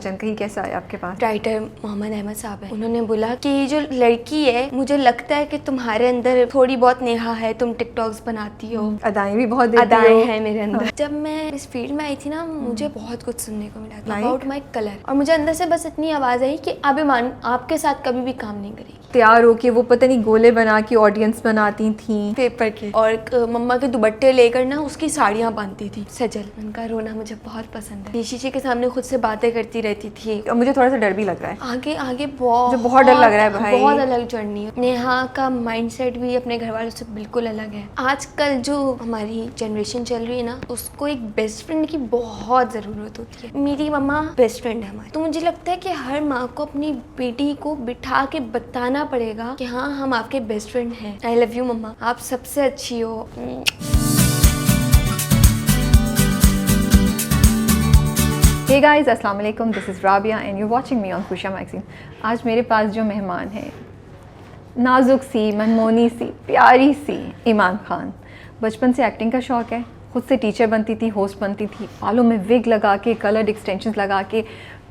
Question कहीं कैसा आया आपके पास? राइटर मोहम्मद अहमद साहब है, उन्होंने बोला कि जो लड़की है मुझे लगता है कि तुम्हारे अंदर थोड़ी बहुत नेहा है, तुम टिकटॉक्स बनाती हो, अदाएं भी बहुत देती अदाएं हो। हैं मेरे अंदर। जब मैं इस फील्ड में आई थी ना, मुझे बहुत कुछ सुनने को मिला था अबाउट माई कलर, और मुझे अंदर से बस इतनी आवाज़ आई कि अब ईमान आपके साथ कभी भी काम नहीं करेगी। तैयार हो के वो पता नहीं गोले बना के ऑडियंस बनाती थी पेपर के, और मम्मा के दुपट्टे लेकर ना उसकी साड़ियाँ बांधती थी सजल। उनका रोना मुझे बहुत पसंद है। शीशे के सामने खुद से बातें करती रहती थी। और मुझे थोड़ा सा डर भी लग रहा है, आगे आगे बहुत डर लग रहा है भाई। बहुत अलग जर्नी है। नेहा का माइंडसेट भी अपने घर वालों से बिल्कुल अलग है। आजकल जो हमारी जनरेशन चल रही है ना, उसको एक बेस्ट फ्रेंड की बहुत ज़रूरत होती है। मेरी मम्मा बेस्ट फ्रेंड है हमारी, तो मुझे लगता है कि हर माँ को अपनी बेटी को बिठा के बताना पड़ेगा कि हाँ हम आपके बेस्ट फ्रेंड हैं। आई लव यू मम्मा, आप सबसे अच्छी हो। हे गाइस, अस्सलाम वालेकुम, this is Rabia and you watching on खुशिया मैगज़ीन। आज मेरे पास जो मेहमान है, नाजुक सी, मनमोनी सी, प्यारी सी ईमान खान। बचपन से एक्टिंग का शौक़ है, खुद से टीचर बनती थी, होस्ट बनती थी, बालों में विग लगा के, कलर्ड एक्सटेंशंस लगा के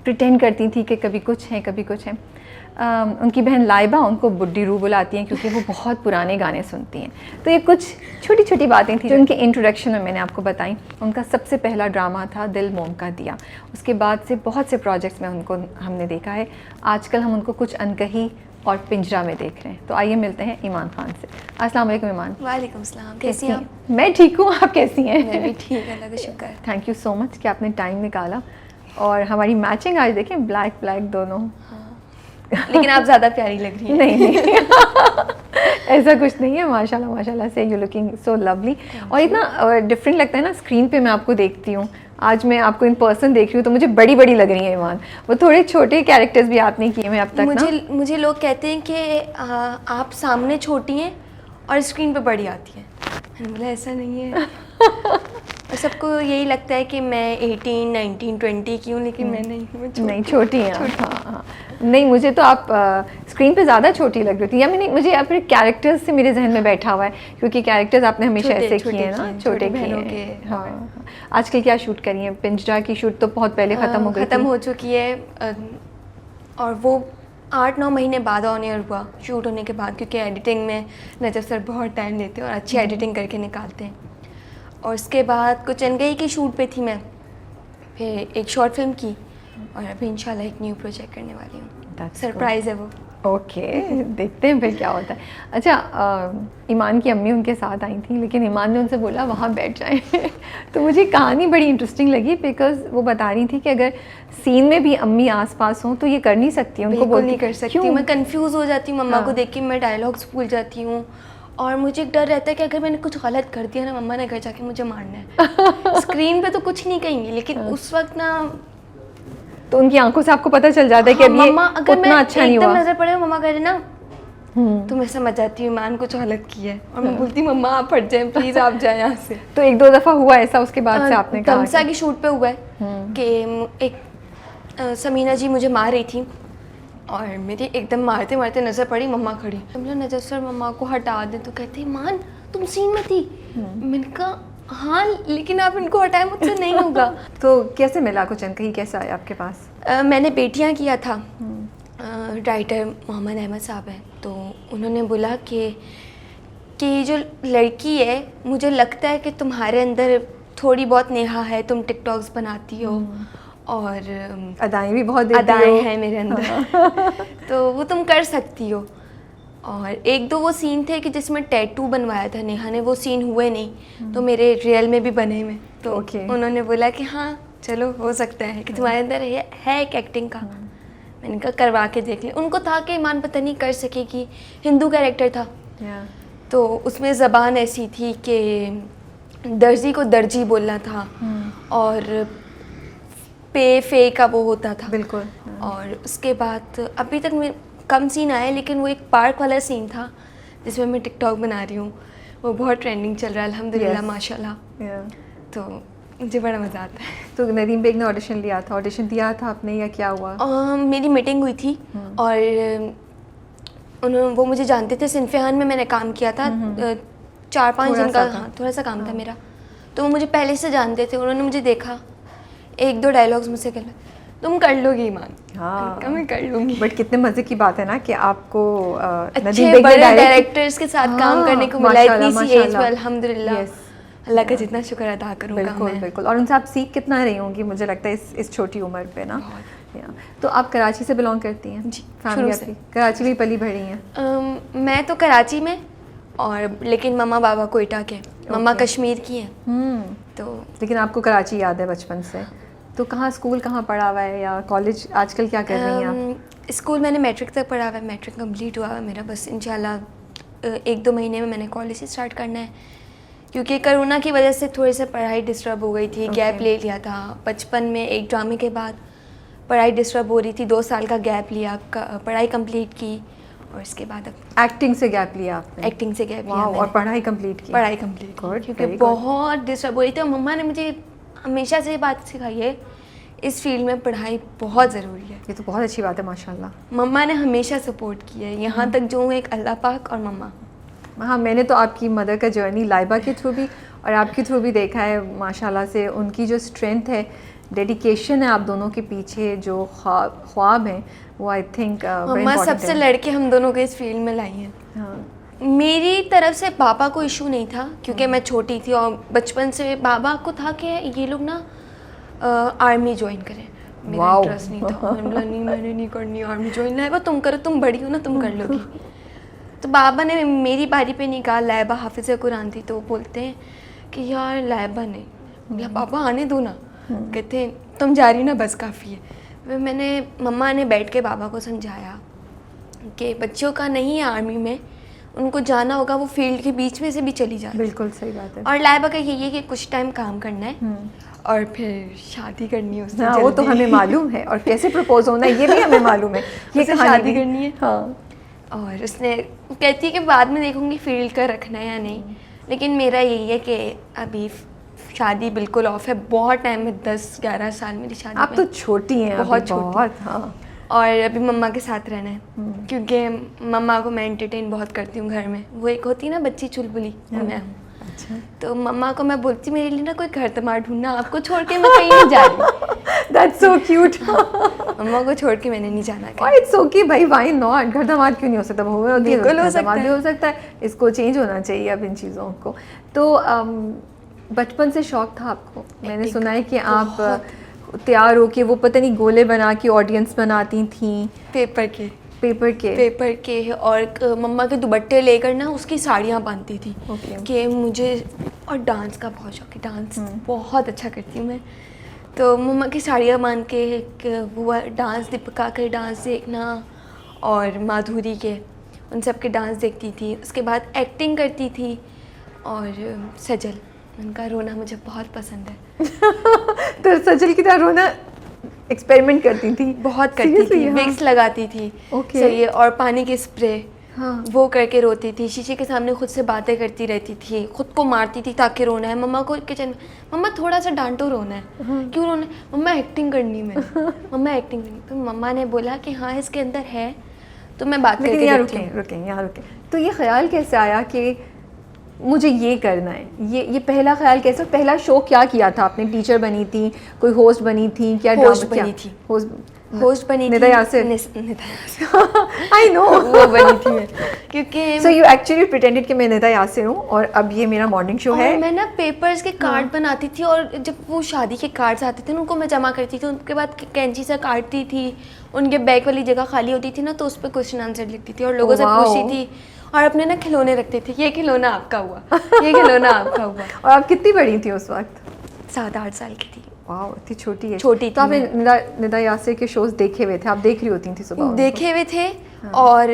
प्रिटेंड करती थी कि कभी कुछ है कभी कुछ है। उनकी बहन लाइबा उनको बुड्ढी रू बुलाती हैं क्योंकि वो बहुत पुराने गाने सुनती हैं। तो ये कुछ छोटी छोटी बातें थी जो उनके इंट्रोडक्शन में मैंने आपको बताई। उनका सबसे पहला ड्रामा था दिल मोम का दिया। उसके बाद से बहुत से प्रोजेक्ट्स में उनको हमने देखा है। आजकल हम उनको कुछ अनकही और पिंजरा में देख रहे हैं। तो आइए मिलते हैं ईमान खान से। अस्सलाम वालेकुम ईमान। वालेकुम सलाम, कैसी हैं आप? मैं ठीक हूँ, आप कैसी हैं? मैं भी ठीक है, अल्लाह का शुक्र। थैंक यू सो मच कि आपने टाइम निकाला। और हमारी मैचिंग आज देखें, ब्लैक ब्लैक दोनों। लेकिन आप ज़्यादा प्यारी लग रही हैं। नहीं ऐसा कुछ नहीं है, माशाल्लाह माशाल्लाह से यू लुकिंग सो लवली। और इतना डिफरेंट लगता है ना स्क्रीन पे मैं आपको देखती हूँ। आज मैं आपको इन पर्सन देख रही हूँ तो मुझे बड़ी बड़ी लग रही है ईमान। वो थोड़े छोटे कैरेक्टर्स भी आपने किए हैं अब तक। मुझे लोग कहते हैं कि आप सामने छोटी हैं और स्क्रीन पे बड़ी आती हैं। मैंने बोला ऐसा नहीं है। और सबको यही लगता है कि मैं 18, 19, 20 की हूँ, लेकिन मैं नहीं हूँ, नहीं छोटी हैं। हाँ, नहीं मुझे तो आप स्क्रीन पे ज़्यादा छोटी लग रही थी, या मैंने मुझे आप कैरेक्टर्स से मेरे जहन में बैठा हुआ है क्योंकि कैरेक्टर्स आपने हमेशा ऐसे किए हैं ना, छोटे किए हैं। हाँ, आजकल क्या शूट करी है? पिंजरा की शूट तो बहुत पहले ख़त्म हो चुकी है, और वो 8-9 महीने बाद ऑन एयर हुआ शूट होने के बाद, क्योंकि एडिटिंग में नजर सर बहुत टाइम लेते हैं और अच्छी एडिटिंग करके निकालते हैं। और उसके बाद कुछ अनगई की शूट पे थी मैं, फिर एक शॉर्ट फिल्म की, और अभी इंशाल्लाह एक न्यू प्रोजेक्ट करने वाली हूँ। सरप्राइज़ है वो। ओके देखते हैं फिर क्या होता है। अच्छा, ईमान की अम्मी उनके साथ आई थी, लेकिन ईमान ने उनसे बोला वहाँ बैठ जाएं। तो मुझे कहानी बड़ी इंटरेस्टिंग लगी बिकॉज वो बता रही थी कि अगर सीन में भी अम्मी आसपास हों तो ये कर नहीं सकती, उनको बिल्कुल नहीं कर सकती। मैं कंफ्यूज हो जाती हूँ मम्मा हाँ। को देख के, मैं डायलॉग्स भूल जाती हूँ, और मुझे एक डर रहता है कि अगर मैंने कुछ गलत कर दिया ना, मम्मा ने घर जाके मुझे मारना है। स्क्रीन पे तो कुछ नहीं कहेंगी, लेकिन उस वक्त ना तो उनकी आंखों से आपको पता चल जाता है कि अब ये उतना अच्छा नहीं हुआ। नजर पड़े मम्मा कह रहे ना, तो मैं समझ जाती हूँ ईमान कुछ गलत किया है, और मैं बोलती मम्मा आप हट जाएं प्लीज, आप जाएं यहाँ से। तो 1-2 दफ़ा हुआ ऐसा उसके बाद से आपने कहा? तमसा की शूट पे हुआ है कि एक समीना जी मुझे मार रही थी, और मेरी एकदम मारते मारते नज़र पड़ी मम्मा खड़ी। हम लोग नजर सर मम्मा को हटा दे, तो कहते ईमान तुम सीन में थी। मैंने कहा हाँ, लेकिन आप इनको हटाए, मुझसे नहीं होगा। तो कैसे मिला कुछ अनकही, कैसा आया आपके पास? मैंने बेटियां किया था। राइटर मोहम्मद अहमद साहब हैं, तो उन्होंने बोला कि जो लड़की है मुझे लगता है कि तुम्हारे अंदर थोड़ी बहुत नेहा है, तुम टिकटॉक्स बनाती हो और अदाएं भी बहुत देती हो। अदाएं हैं मेरे अंदर। तो वो तुम कर सकती हो। और 1-2 वो सीन थे कि जिसमें टैटू बनवाया था नेहा ने, वो सीन हुए नहीं, तो मेरे रियल में भी बने में। तो उन्होंने बोला कि हाँ चलो हो सकता है कि तुम्हारे अंदर है एक एक्टिंग का। मैंने कहा करवा के देख लें। उनको था कि ईमान पता नहीं कर सकेगी, हिंदू कैरेक्टर था, तो उसमें ज़बान ऐसी थी कि दर्जी को दर्जी बोलना था, और पे का वो होता था। बिल्कुल। और उसके बाद अभी तक मैं कम सीन आए, लेकिन वो एक पार्क वाला सीन था जिसमें मैं टिकटॉक बना रही हूँ, वो बहुत ट्रेंडिंग चल रहा है अल्हम्दुलिल्लाह माशाल्लाह। तो मुझे बड़ा मज़ा आता है। तो नदीम बेग ने ऑडिशन दिया था आपने, या क्या हुआ? मेरी मीटिंग हुई थी, और वो मुझे जानते थे। सिनफियान में मैंने काम किया था 4-5 दिन का, हाँ थोड़ा सा काम था मेरा, तो वो मुझे पहले से जानते थे। उन्होंने मुझे देखा, 1-2 डायलॉग्स मुझसे कहला, तुम कर लोगी ईमान। हाँ मैं कर लूँगी। बट कितने मज़े की बात है ना कि आपको अच्छे बड़े डायरेक्टर्स के साथ काम करने को मिला इतनी सी एज में, अल्हम्दुलिल्लाह। अल्लाह का जितना शुक्र अदा करूँगा बिल्कुल मैं। बिल्कुल। और उनसे आप सीख कितना रही होंगी मुझे लगता है इस छोटी उम्र पे ना। तो आप कराची से बिलोंग करती हैं? जी, फैमिली शुरू से। आपकी कराची में पली बढ़ी हैं? मैं तो कराची में, और लेकिन मम्मा बाबा कोयटा के, मम्मा कश्मीर की हैं। तो लेकिन आपको कराची याद है बचपन से? तो कहाँ स्कूल कहाँ पढ़ा हुआ है या कॉलेज आजकल क्या कर रही हैं आप? स्कूल मैंने मैट्रिक तक पढ़ा हुआ है, मैट्रिक कंप्लीट हुआ है मेरा। बस इंशाल्लाह 1-2 महीने में मैंने कॉलेज स्टार्ट करना है, क्योंकि कोरोना की वजह से थोड़ी सी पढ़ाई डिस्टर्ब हो गई थी। गैप ले लिया था बचपन में, एक ड्रामे के बाद पढ़ाई डिस्टर्ब हो रही थी, 2 साल का गैप लिया, पढ़ाई कंप्लीट की, और इसके बाद अब एक्टिंग से गैप लिया आपने? एक्टिंग से गैप लिया और पढ़ाई कंप्लीट की? पढ़ाई कंप्लीट Good, क्योंकि very good. बहुत डिस्टर्ब हो रही थी। और मम्मा ने मुझे हमेशा से ये बात सिखाई है, इस फील्ड में पढ़ाई बहुत ज़रूरी है। ये तो बहुत अच्छी बात है माशाल्लाह। मम्मा ने हमेशा सपोर्ट किया है, यहाँ तक जो हूँ एक अल्लाह पाक और मम्मा। हाँ मैंने तो आपकी मदर का जर्नी लाइबा के थ्रू भी और आपके थ्रू भी देखा है माशाल्लाह से। उनकी जो स्ट्रेंथ है, डेडिकेशन है आप दोनों के पीछे, जो ख्वाब हैं वो आई थिंक मम्मा सबसे लड़के हम दोनों को इस फील्ड में लाई हैं। हाँ मेरी तरफ से पापा को इशू नहीं था, क्योंकि मैं छोटी थी और बचपन से बाबा को था कि ये लोग ना आर्मी ज्वाइन करें। मेरा इंटरेस्ट नहीं था, मैंने नहीं करनी आर्मी ज्वाइन। लाइबा तुम करो, तुम बड़ी हो ना, तुम कर लोगी। तो बाबा ने मेरी बारी पे नहीं कहा। लाइबा हाफिज़ कुरान थी, तो वो बोलते हैं कि यार लाइबा नहीं, बोला पापा आने दो ना। कहते हैं तुम जा रही ना, बस काफ़ी है। मैंने मम्मा ने बैठ के बाबा को समझाया कि बच्चों का नहीं है आर्मी में, उनको जाना होगा, वो फील्ड के बीच में से भी चली जाती। बिल्कुल सही बात है। और लाइबा का यही है कि कुछ टाइम काम करना है और फिर शादी करनी है उससे। हाँ वो तो हमें मालूम है, और कैसे प्रपोज होना है ये भी हमें मालूम है। ये शादी करनी है। हाँ। और उसने कहती है कि बाद में देखूंगी फील्ड का रखना है या नहीं, लेकिन मेरा यही है कि अभी शादी बिल्कुल ऑफ है। बहुत टाइम है, 10-11 साल मेरी शादी। आप तो छोटी हैं, बहुत छोटी। बहुत हाँ। और अभी मम्मा के साथ रहना है, क्योंकि मम्मा को मैं एंटरटेन बहुत करती हूँ घर में। वो एक होती है ना बच्ची चुलबुली, वो मैं हूँ। अच्छा। तो मम्मा को मैं बोलती मेरे लिए ना कोई घर तमार ढूंढना, आपको छोड़ के मैं कहीं नहीं जा रही। That's so cute. मम्मा को छोड़ के मैंने नहीं जाना कहीं। और इट्स ओके भाई, व्हाई नॉट? घर दामाद क्यों नहीं हो सकता? बहुएं होती हैं, बिल्कुल हो सकता है। भी हो सकता है। इसको चेंज होना चाहिए अब इन चीज़ों को। तो बचपन से शौक था आपको? मैंने सुना है कि आप तैयार हो के वो पता नहीं गोले बना के ऑडियंस बनाती थी पेपर के और मम्मा के दुपट्टे लेकर ना उसकी साड़ियाँ बांधती थी। कि मुझे और डांस का बहुत शौक है, डांस बहुत अच्छा करती हूँ मैं। तो मम्मा की साड़ियाँ बांध के वो डांस, दीपिका के डांस देखना और माधुरी के, उन सब के डांस देखती थी। उसके बाद एक्टिंग करती थी और सजल, उनका रोना मुझे बहुत पसंद है। तो सजल की तरह रोना एक्सपेरिमेंट करती थी? बहुत करती थी, विक्स लगाती थी। सही है। और पानी के स्प्रे वो करके रोती थी, शीशे के सामने खुद से बातें करती रहती थी, खुद को मारती थी ताकि रोना है। मम्मा को किचन में, मम्मा थोड़ा सा डांटो, रोना है। क्यों रोना है? मम्मा एक्टिंग करनी है, मम्मा एक्टिंग करनी। तो मम्मा ने बोला कि हाँ इसके अंदर है, तो मैं बात करके रुके यहाँ रुके। तो ये ख्याल कैसे आया कि मुझे ये करना है? ये पहला ख्याल कैसे, पहला शो क्या किया था आपने? टीचर बनी थी, कोई होस्ट बनी थी, क्या होस्ट बनी थी? होस्ट बनी थी। निदा यासिर। आई नो वो बनी थी मैं, क्योंकि सो यू एक्चुअली प्रिटेंडेड कि मैं निदा यासिर हूँ और अब ये मेरा मॉर्निंग शो है। मैं ना पेपर्स के कार्ड बनाती थी, और जब वो शादी के कार्ड्स आते थे उनको मैं जमा करती थी, उनके बाद कैंची से काटती थी, उनके बैक वाली जगह खाली होती थी ना, तो उस पर क्वेश्चन आंसर लिखती थी और लोगों से पूछती थी। और अपने ना खिलौने रखते थे, ये खिलौना आपका हुआ, ये खिलौना आपका हुआ। और आप कितनी बड़ी थी उस वक्त? 7-8 साल की थी। वाह, इतनी छोटी है। छोटी तो आपने निदा यासिर के शोज देखे हुए थे? आप देख रही होती थी सुबह? देखे हुए थे। और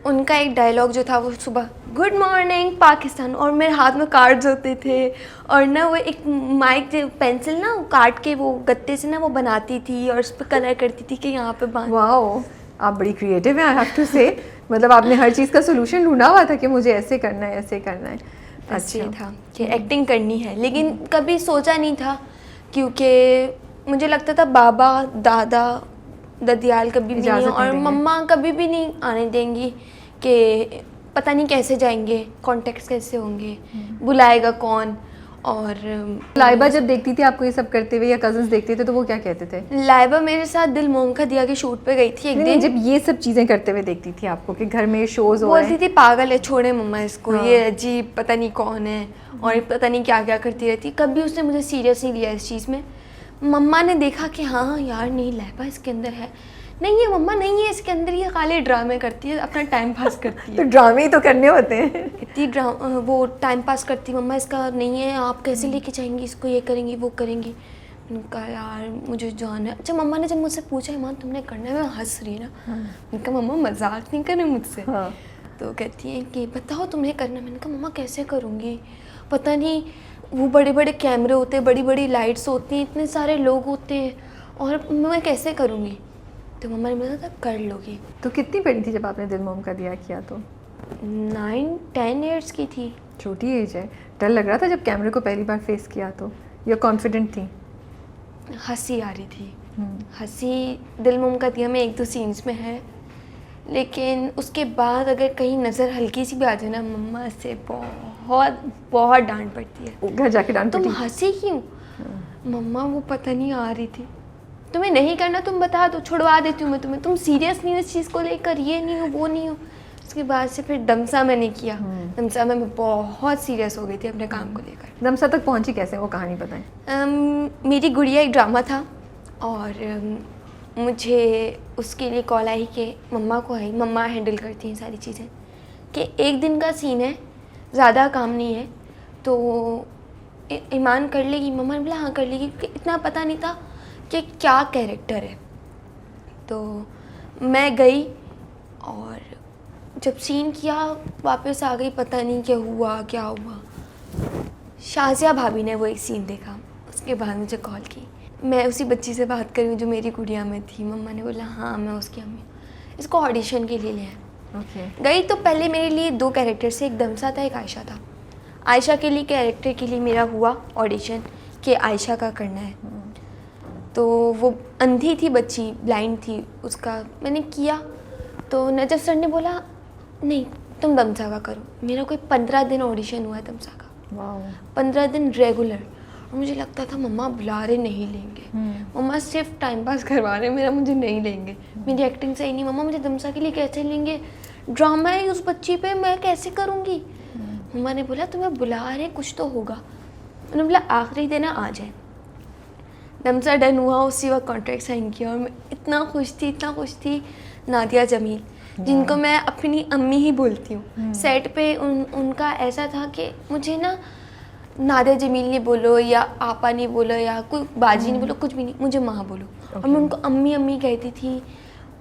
उनका एक डायलॉग जो था वो सुबह, गुड मॉर्निंग पाकिस्तान, और मेरे हाथ में कार्ड्स होते थे, और ना वो एक माइक पेंसिल ना काट के वो गत्ते से ना वो बनाती थी और उस पर कलर करती थी कि यहाँ पे बांध। वाह, आप बड़ी क्रिएटिव हैं, आई हैव टू से। मतलब आपने हर चीज़ का सोल्यूशन ढूंढा हुआ था कि मुझे ऐसे करना है, ऐसे करना है। अच्छा था कि एक्टिंग करनी है, लेकिन कभी सोचा नहीं था, क्योंकि मुझे लगता था बाबा दादा ददियाल कभी भी नहीं, और मम्मा कभी भी नहीं आने देंगी, कि पता नहीं कैसे जाएंगे, कॉन्टेक्ट्स कैसे होंगे, बुलाएगा कौन। और लाइबा जब देखती थी आपको ये सब करते हुए या कजन्स देखते थे तो वो क्या कहते थे? लाइबा मेरे साथ दिल मोम का दिया के शूट पे गई थी एक दिन। जब ये सब चीज़ें करते हुए देखती थी आपको कि घर में शोज हो रहे हैं, बोलती थी पागल है, छोड़े मम्मा इसको, हाँ। ये अजीब पता नहीं कौन है और पता नहीं क्या क्या करती रहती। कभी उसने मुझे सीरियस नहीं लिया इस चीज़ में। मम्मा ने देखा कि हाँ यार नहीं लाइबा इसके अंदर है, नहीं है मम्मा नहीं है इसके अंदर, ये खाली ड्रामे करती है, अपना टाइम पास करती है। तो ड्रामे ही तो करने होते हैं। इतनी वो टाइम पास करती, मम्मा इसका नहीं है, आप कैसे लेके जाएंगी इसको, ये करेंगी वो करेंगी। मैंने कहा यार मुझे जाना है। अच्छा मम्मा ने जब मुझसे पूछा ईमान तुमने करना है, मैं हंस रही ना। मैंने कहा मम्मा मजाक नहीं करे मुझसे। हाँ। तो कहती हैं कि बताओ तुम्हें करना। मैंने कहा मम्मा कैसे करूँगी, पता नहीं, वो बड़े बड़े कैमरे होते हैं, बड़ी बड़ी लाइट्स होती हैं, इतने सारे लोग होते हैं और मैं कैसे करूँगी। तो मम्मा ने बोला था कर लोगी। तो कितनी बड़ी थी जब आपने दिल मोम का दिया किया? तो 9-10 ईयर्स की थी। छोटी एज है। डर लग रहा था जब कैमरे को पहली बार फेस किया तो, या कॉन्फिडेंट थी? हंसी आ रही थी। हंसी दिल मोम का दिया में 1-2 सीन्स में है, लेकिन उसके बाद अगर कहीं नज़र हल्की सी भी आ जाए ना, मम्मा से बहुत बहुत डांट पड़ती है। घर जाके डांट तुम पड़ी? हंसी क्यों? मम्मा वो पता नहीं आ रही थी, तुम्हें नहीं करना तुम बता दो, छुड़वा देती हूँ मैं तुम्हें, तुम सीरियस नहीं हो इस चीज़ को लेकर, ये नहीं हो वो नहीं हो। उसके बाद से फिर दमसा मैंने किया। दमसा में मैं बहुत सीरियस हो गई थी अपने काम को लेकर। दमसा तक पहुंची कैसे, वो कहानी बताएं। मेरी गुड़िया एक ड्रामा था और मुझे उसके लिए कॉल आई कि मम्मा को आई, मम्मा हैंडल करती हैं सारी चीज़ें, कि एक दिन का सीन है, ज़्यादा काम नहीं है तो ईमान कर लेगी। मम्मा ने बोला हाँ कर लेगी, क्योंकि इतना पता नहीं था कि क्या कैरेक्टर है। तो मैं गई और जब सीन किया वापस आ गई, पता नहीं क्या हुआ। शाजिया भाभी ने वो एक सीन देखा, उसके बाद मुझे कॉल की। मैं उसी बच्ची से बात कर रही हूँ जो मेरी गुड़िया में थी। मम्मा ने बोला हाँ मैं उसकी अम्मी, इसको ऑडिशन के लिए लिया। गई तो पहले मेरे लिए 2 कैरेक्टर से, एक दमसा था एक आयशा था। आयशा के लिए कैरेक्टर के लिए मेरा हुआ ऑडिशन कि आयशा का करना है। तो वो अंधी थी बच्ची, ब्लाइंड थी, उसका मैंने किया। तो नजफ सर ने बोला नहीं तुम दमसा का करो। मेरा कोई 15 दिन ऑडिशन हुआ है दमसा का। 15 दिन रेगुलर। और मुझे लगता था मम्मा बुला रहे नहीं लेंगे, मम्मा सिर्फ टाइम पास करवा रहे मेरा, मुझे नहीं लेंगे, मेरी एक्टिंग सही नहीं, मम्मा मुझे दमसा के लिए कैसे लेंगे, ड्रामा है उस बच्ची पे, मैं कैसे करूँगी। मम्मा ने बोला तुम्हें बुला रहे कुछ तो होगा। उन्होंने बोला आखिरी दिन आ जाए। दमसा डन हुआ, उसी वक्त कॉन्ट्रैक्ट साइन किया और मैं इतना खुश थी। नादिया जमील जिनको मैं अपनी अम्मी ही बोलती हूँ, सेट पे उनका ऐसा था कि मुझे ना नादिया जमील नहीं बोलो या आपा नहीं बोलो या कोई बाजी नहीं बोलो, कुछ भी नहीं, मुझे माँ बोलो। और मैं उनको अम्मी कहती थी।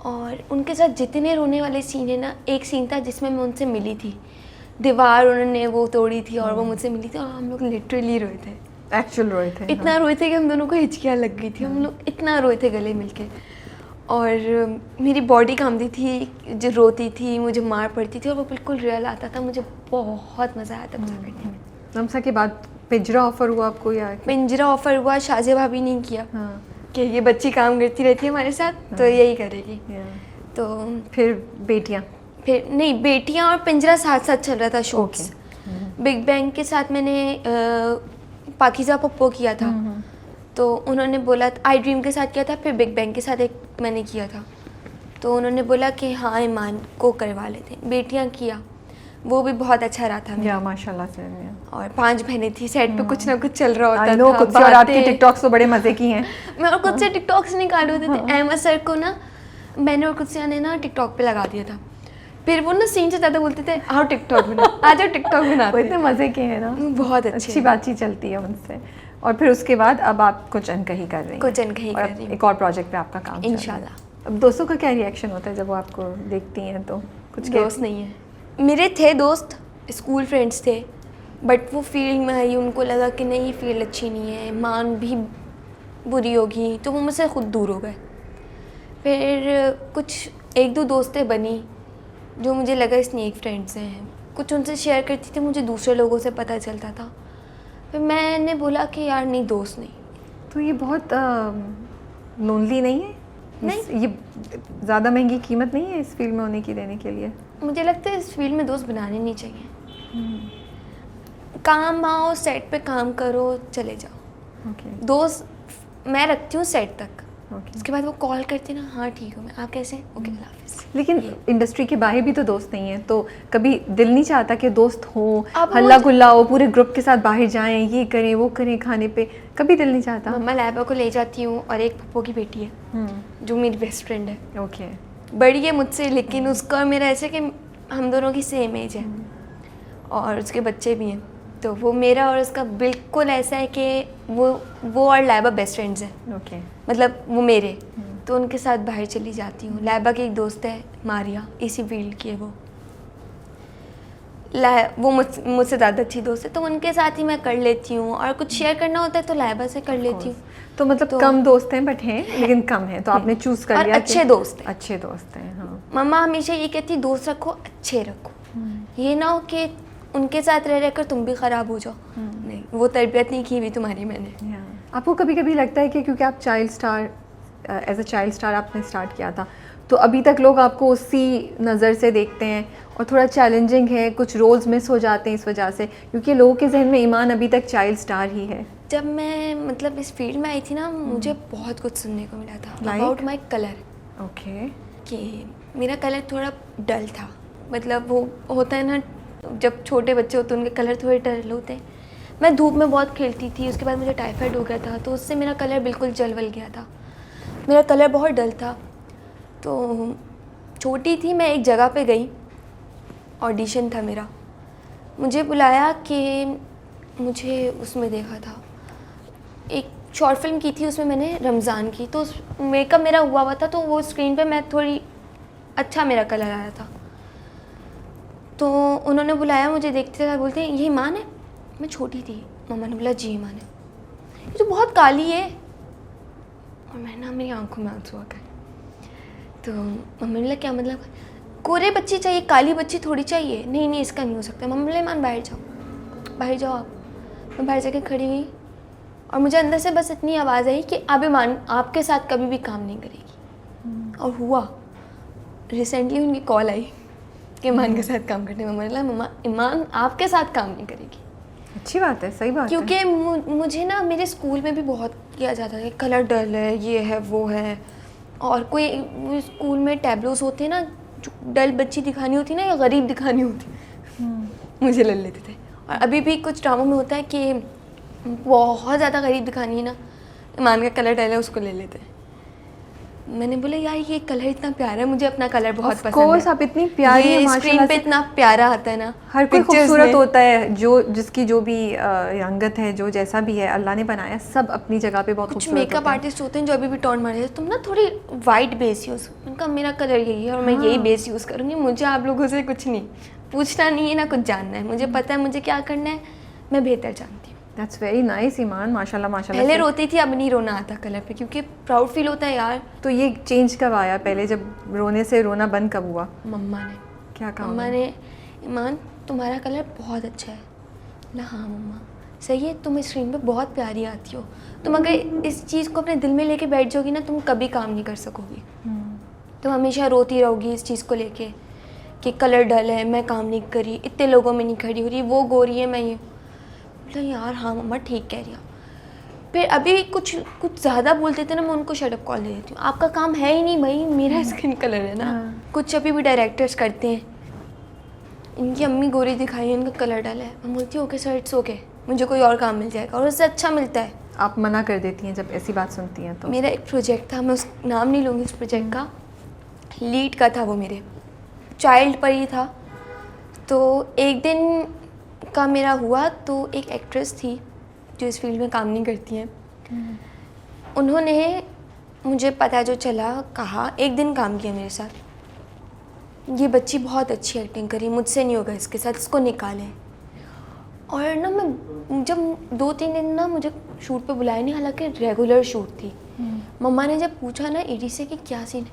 और उनके साथ जितने रोने वाले सीन है ना, एक सीन था जिसमें मैं उनसे मिली थी, दीवार उन्होंने वो तोड़ी थी और वो मुझसे मिली थी और हम लोग लिटरली रोए थे, एक्चुअल रोए थे। इतना रोए थे कि हम दोनों को हिचकियाँ लग गई थी, हम लोग इतना रोए थे गले मिलके। और मेरी बॉडी कांपती थी, जो रोती थी, मुझे मार पड़ती थी और वो बिल्कुल रियल आता था। मुझे बहुत मज़ा आया दमसा करने में। दमसा के बाद पिंजरा ऑफर हुआ आपको? या पिंजरा ऑफर हुआ, शाजिया भाभी ने किया कि ये बच्ची काम करती रहती है हमारे साथ तो यही करेगी। तो फिर बेटियाँ? फिर नहीं, बेटियाँ और पिंजरा साथ साथ चल रहा था शूट्स। बिग बैंग के साथ मैंने पाकिज़ा पप्पो किया था, तो उन्होंने बोला, आई ड्रीम के साथ किया था, फिर बिग बैंग के साथ एक मैंने किया था। तो उन्होंने बोला कि हाँ ईमान को करवा लेते हैं। बेटियाँ किया, वो भी बहुत अच्छा रहा था मेरा, माशाल्लाह से। और 5 बहनें थी, सेट पे कुछ ना कुछ चल रहा होता था। खुद से, और आपकी टिकटॉक्स तो बड़े मज़े की हैं। मैं और खुद से टिकटॉक्स निकाल होते थे। अहमद सर को ना मैंने और खुद से ने ना टिकटॉक पे लगा दिया था, फिर वो ना सीन से ज़्यादा बोलते थे आओ टिकटॉक बना, आ जाओ टिकटॉक बना। इतने मज़े के हैं ना, बहुत अच्छी बातचीत चलती है उनसे। और फिर उसके बाद अब आप कुछ अनकही कर रही हैं। कुछ अनकही कर रही हूँ, एक और प्रोजेक्ट पे आपका काम इंशाल्लाह। अब दोस्तों का क्या रिएक्शन होता है जब वो आपको देखती हैं? तो कुछ दोस्त नहीं है मेरे, थे दोस्त, स्कूल फ्रेंड्स थे, बट वो फील्ड में आई, उनको लगा कि नहीं फील्ड अच्छी नहीं है, मान भी बुरी होगी, तो वो मुझसे खुद दूर हो गए। फिर कुछ 1-2 दोस्तें बनी जो मुझे लगा स्नेक फ्रेंड्स हैं, कुछ उनसे शेयर करती थी, मुझे दूसरे लोगों से पता चलता था। फिर मैंने बोला कि यार नहीं, दोस्त नहीं। तो ये बहुत लोनली नहीं है? नहीं, ये ज़्यादा महंगी कीमत नहीं है इस फील्ड में होने की, देने के लिए? मुझे लगता है इस फील्ड में दोस्त बनाने नहीं चाहिए। काम आओ, सेट पे काम करो, चले जाओ। ओके दोस्त मैं रखती हूँ सेट तक, ओके। उसके बाद वो कॉल करती ना, हाँ ठीक हूँ मैं, आप कैसे हैं? ओके अल्लाह हाफिज़। लेकिन इंडस्ट्री के बाहर भी तो दोस्त नहीं है, तो कभी दिल नहीं चाहता कि दोस्त हो, अब हल्ला गुल्ला हो, पूरे ग्रुप के साथ बाहर जाएं, ये करें वो करें, खाने पे कभी दिल नहीं चाहता? मम्मा लैबा को ले जाती हूँ, और एक पप्पो की बेटी है जो मेरी बेस्ट फ्रेंड है, ओके बड़ी है मुझसे, लेकिन उसका और मेरा ऐसे कि हम दोनों की सेम एज है और उसके बच्चे भी हैं, तो वो मेरा और उसका बिल्कुल ऐसा है कि वो और लैबा बेस्ट फ्रेंड्स हैं। ओके मतलब वो मेरे, तो उनके साथ बाहर चली जाती हूँ। लैबा की एक दोस्त है मारिया, इसी फील्ड की है वो मुझसे ज़्यादा अच्छी दोस्त है, तो उनके साथ ही मैं कर लेती हूँ, और कुछ शेयर करना होता है तो लैबा से कर लेती हूँ। तो मतलब कम दोस्त हैं, बट हैं लेकिन कम हैं, तो आपने चूज कर और लिया अच्छे दोस्त हैं। अच्छे दोस्त हैं, हाँ। मम्मा हमेशा ये कहती दोस्त रखो, अच्छे रखो, ये ना हो कि उनके साथ रह रहकर तुम भी ख़राब हो जाओ। नहीं, वो तरबियत नहीं की हुई तुम्हारी मैंने। आपको कभी कभी लगता है कि क्योंकि आप child star, as a child star आपने स्टार्ट किया था, तो अभी तक लोग आपको उसी नज़र से देखते हैं, और थोड़ा चैलेंजिंग है, कुछ रोल्स मिस हो जाते हैं इस वजह से, क्योंकि लोगों के जहन में ईमान अभी तक चाइल्ड स्टार ही है? जब मैं मतलब इस फील्ड में आई थी ना, मुझे बहुत कुछ सुनने को मिला था अबाउट माई कलर। ओके। कि मेरा कलर थोड़ा डल था, मतलब वो होता है ना, जब छोटे बच्चे होते हैं उनके कलर थोड़े डल होते हैं। मैं धूप में बहुत खेलती थी, उसके बाद मुझे टाइफाइड हो गया था, तो उससे मेरा कलर बिल्कुल जलवल गया था, मेरा कलर बहुत डल था। तो छोटी थी मैं, एक जगह पे गई, ऑडिशन था मेरा, मुझे बुलाया कि मुझे उसमें देखा था, एक शॉर्ट फिल्म की थी, उसमें मैंने रमज़ान की, तो मेकअप मेरा हुआ था, तो वो स्क्रीन पे मैं थोड़ी अच्छा मेरा कलर आया था, तो उन्होंने बुलाया, मुझे देखते थे, बोलते हैं ये ईमान है? मैं छोटी थी, मम्मा ने बोला जी ईमान है। ये तो बहुत काली है, और मैं ना, मेरी आंखों में आंसू आ गए। तो मम्मी ने बोला क्या मतलब, कोरे बच्ची चाहिए, काली बच्ची थोड़ी चाहिए? नहीं नहीं, इसका नहीं हो सकता। मम्मी ने बोला ईमान बाहर जाओ आप। मैं बाहर जाके खड़ी हुई, और मुझे अंदर से बस इतनी आवाज़ आई कि अब ईमान आपके साथ कभी भी काम नहीं करेगी। और हुआ, रिसेंटली उनकी कॉल आई कि ईमान के साथ काम करने। मम्मा ने बोला मम्मा ईमान आपके साथ काम नहीं करेगी। अच्छी बात है, सही बात है। क्योंकि मुझे ना मेरे स्कूल में भी बहुत किया जाता है, कलर डल है, ये है वो है, और कोई स्कूल में टैबलोस होते हैं ना, जो डल बच्ची दिखानी होती है ना, या गरीब दिखानी होती, मुझे ले लेते थे। और अभी भी कुछ ड्रामों में होता है कि बहुत ज़्यादा गरीब दिखानी है ना, ईमान का कलर डल है, उसको ले लेते हैं। मैंने बोला यार ये कलर इतना प्यारा है, मुझे अपना कलर बहुत पसंद है। कोर्स आप इतनी प्यारी है, स्क्रीन पे इतना प्यारा आता है ना, हर कोई खूबसूरत होता है, जो जिसकी जो भी रंगत है, जो जैसा भी है अल्लाह ने बनाया, सब अपनी जगह पे बहुत खूबसूरत होते हैं। मेकअप आर्टिस्ट होते हैं जो अभी भी टॉन्ट मारते हैं, तुम ना थोड़ी वाइट बेस यूज़, उनका मेरा कलर यही है और मैं यही बेस यूज़ करूँगी, मुझे आप लोगों से कुछ नहीं पूछना, नहीं है ना कुछ जानना है, मुझे पता है मुझे क्या करना है, मैं बेहतर जानती हूँ। दैट्स वेरी नाइस ईमान, माशाल्लाह माशाल्लाह। पहले रोती थी, अब नहीं रोना आता कलर पे, क्योंकि प्राउड फील होता है यार। तो ये चेंज कब आया? पहले जब रोने से रोना बंद कब हुआ? मम्मा ने क्या कहा? मम्मा ने ईमान तुम्हारा कलर बहुत अच्छा है ना। हाँ मम्मा सही है, तुम स्क्रीन पे बहुत प्यारी आती हो, तुम अगर इस चीज़ को अपने दिल में लेके बैठ जाओगी ना, तुम कभी काम नहीं कर सकोगी, तुम हमेशा रोती रहोगी इस चीज़ को लेके कि कलर डल है, मैं काम नहीं करी, इतने लोगों में नहीं खड़ी हो रही, वो गोरी है, मैं ये। बोला यार हाँ मम्मा ठीक कह रही हो। फिर अभी कुछ ज़्यादा बोलते थे ना, मैं उनको शट अप कॉल दे देती हूँ, आपका काम है ही नहीं भाई, मेरा स्किन कलर है ना। कुछ अभी भी डायरेक्टर्स करते हैं, इनकी अम्मी गोरी दिखाई है, इनका कलर डाला है, मैं बोलती हूँ ओके सर इट्स ओके, मुझे कोई और काम मिल जाएगा और उससे अच्छा मिलता है। आप मना कर देती हैं जब ऐसी बात सुनती हैं तो? मेरा एक प्रोजेक्ट था, मैं उस नाम नहीं लूँगी, उस प्रोजेक्ट का लीड का था, वो मेरे चाइल्ड पर ही था। तो एक दिन का मेरा हुआ, तो एक एक्ट्रेस थी जो इस फील्ड में काम नहीं करती हैं, उन्होंने मुझे पता जो चला, कहा एक दिन काम किया मेरे साथ, ये बच्ची बहुत अच्छी एक्टिंग करी, मुझसे नहीं होगा इसके साथ, इसको निकालें। और ना मैं जब 2-3 दिन ना मुझे शूट पे बुलाया नहीं, हालांकि रेगुलर शूट थी। मम्मा ने जब पूछा ना एडी से कि क्या सीन है,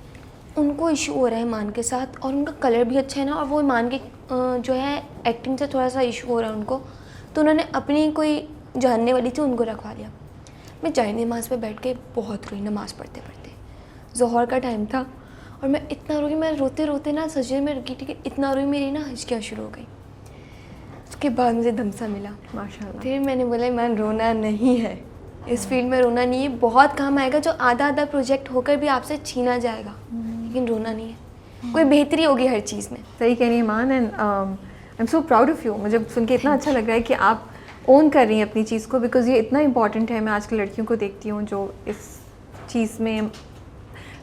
उनको इशू हो रहा है ईमान के साथ, और उनका कलर भी अच्छा है ना, और वो ईमान के जो है एक्टिंग से थोड़ा सा इशू हो रहा है उनको, तो उन्होंने अपनी कोई जानने वाली थी उनको रखवा लिया। मैं जाए नमाज़ पे बैठ के बहुत रोई, नमाज़ पढ़ते पढ़ते, ज़ोहर का टाइम था, और मैं इतना रोई, मैं रोते रोते ना सजदे में रुकी थी कि इतना रोई, मेरी ना हिचकियाँ शुरू हो गई। उसके उसके बाद मुझे दम सा मिला माशाल्लाह। फिर मैंने बोला ईमान रोना नहीं है, इस फील्ड में रोना नहीं है, बहुत काम आएगा। जो आधा आधा प्रोजेक्ट होकर भी आपसे छीना जाएगा, लेकिन रोना नहीं है, कोई बेहतरी होगी हर चीज़ में। सही कह रही है Iman, and I am so proud of you. मुझे सुन के इतना अच्छा लग रहा है कि आप ओन कर रही हैं अपनी चीज़ को, बिकॉज ये इतना इंपॉर्टेंट है। मैं आजकल लड़कियों को देखती हूँ जो इस चीज़ में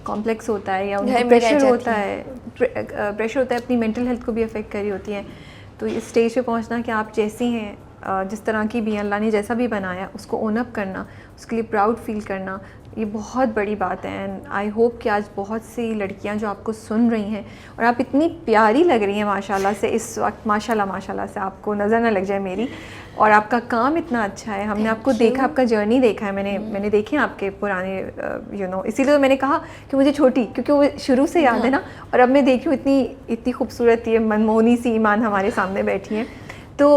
कॉम्प्लेक्स होता है या उनको प्रेशर होता है, प्रेशर होता है, अपनी मेंटल हेल्थ को भी अफेक्ट कर रही होती है। तो इस स्टेज पे पहुंचना कि आप जैसी हैं, जिस तरह की भी अल्लाह ने जैसा भी बनाया उसको ओन अप करना, उसके लिए प्राउड फील करना, ये बहुत बड़ी बात है। एंड आई होप कि आज बहुत सी लड़कियां जो आपको सुन रही हैं, और आप इतनी प्यारी लग रही हैं माशाल्लाह से इस वक्त, माशाल्लाह से, आपको नज़र ना लग जाए मेरी, और आपका काम इतना अच्छा है। हमने आपको देखा, आपका जर्नी देखा है, मैंने देखे हैं आपके पुराने इसीलिए तो मैंने कहा कि मुझे छोटी, क्योंकि वो शुरू से याद है ना। और अब मैं देखी हूँ इतनी खूबसूरत ये मनमोहनी सी ईमान हमारे सामने बैठी हैं, तो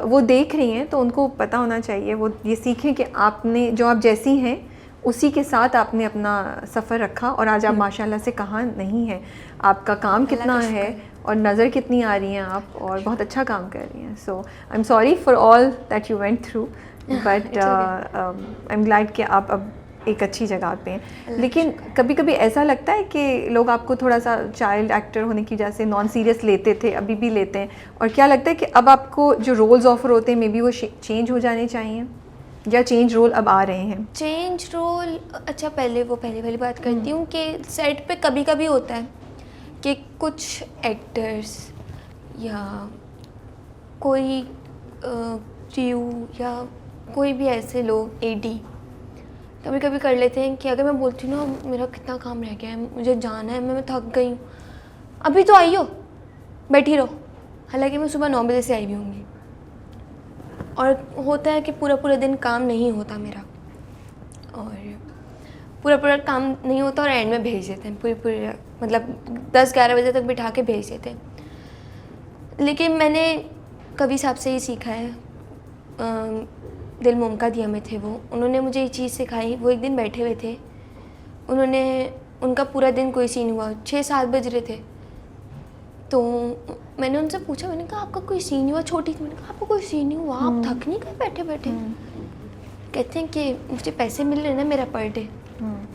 वो देख रही हैं, तो उनको पता होना चाहिए, वो ये सीखें कि आपने जो आप जैसी हैं उसी के साथ आपने अपना सफ़र रखा, और आज आप माशाल्लाह से कहाँ नहीं है। आपका काम कितना है और नज़र कितनी आ रही हैं आप, और बहुत अच्छा काम कर रही हैं। So I am sorry for all that you went through, but I am glad कि आप अब एक अच्छी जगह पे हैं। लेकिन कभी कभी ऐसा लगता है कि लोग आपको थोड़ा सा चाइल्ड एक्टर होने की वजह से नॉन सीरियस लेते थे, अभी भी लेते हैं, और क्या लगता है कि अब आपको जो रोल्स ऑफर होते हैं मे बी वो चेंज हो जाने चाहिए, या चेंज रोल अब आ रहे हैं? चेंज रोल, अच्छा पहले वाली बात करती हूँ कि सेट पे कभी कभी होता है कि कुछ एक्टर्स या कोई क्रू या कोई भी ऐसे लोग एडी कभी कभी कर लेते हैं कि अगर मैं बोलती हूँ ना मेरा कितना काम रह गया है, मुझे जाना है, मैं थक गई हूँ, अभी तो आई हो, बैठी रहो, हालांकि मैं सुबह 9 बजे से आई हुई होंगी। और होता है कि पूरा दिन काम नहीं होता मेरा, और पूरा काम नहीं होता, और एंड में भेज देते हैं पूरे मतलब 10-11 बजे तक बिठा के भेज देते हैं। लेकिन मैंने कवि साहब से ही सीखा है, दिल मुमका दिया में थे वो, उन्होंने मुझे ये चीज़ सिखाई। वो एक दिन बैठे हुए थे, उनका पूरा दिन कोई सीन हुआ, 6-7 बज रहे थे, तो मैंने उनसे पूछा, मैंने कहा आपका कोई सीन हुआ? छोटी थी, मैंने कहा आपका कोई सीन नहीं हुआ, आप थक नहीं गए बैठे बैठे? कहते हैं कि मुझे पैसे मिल रहे हैं ना मेरा पर डे,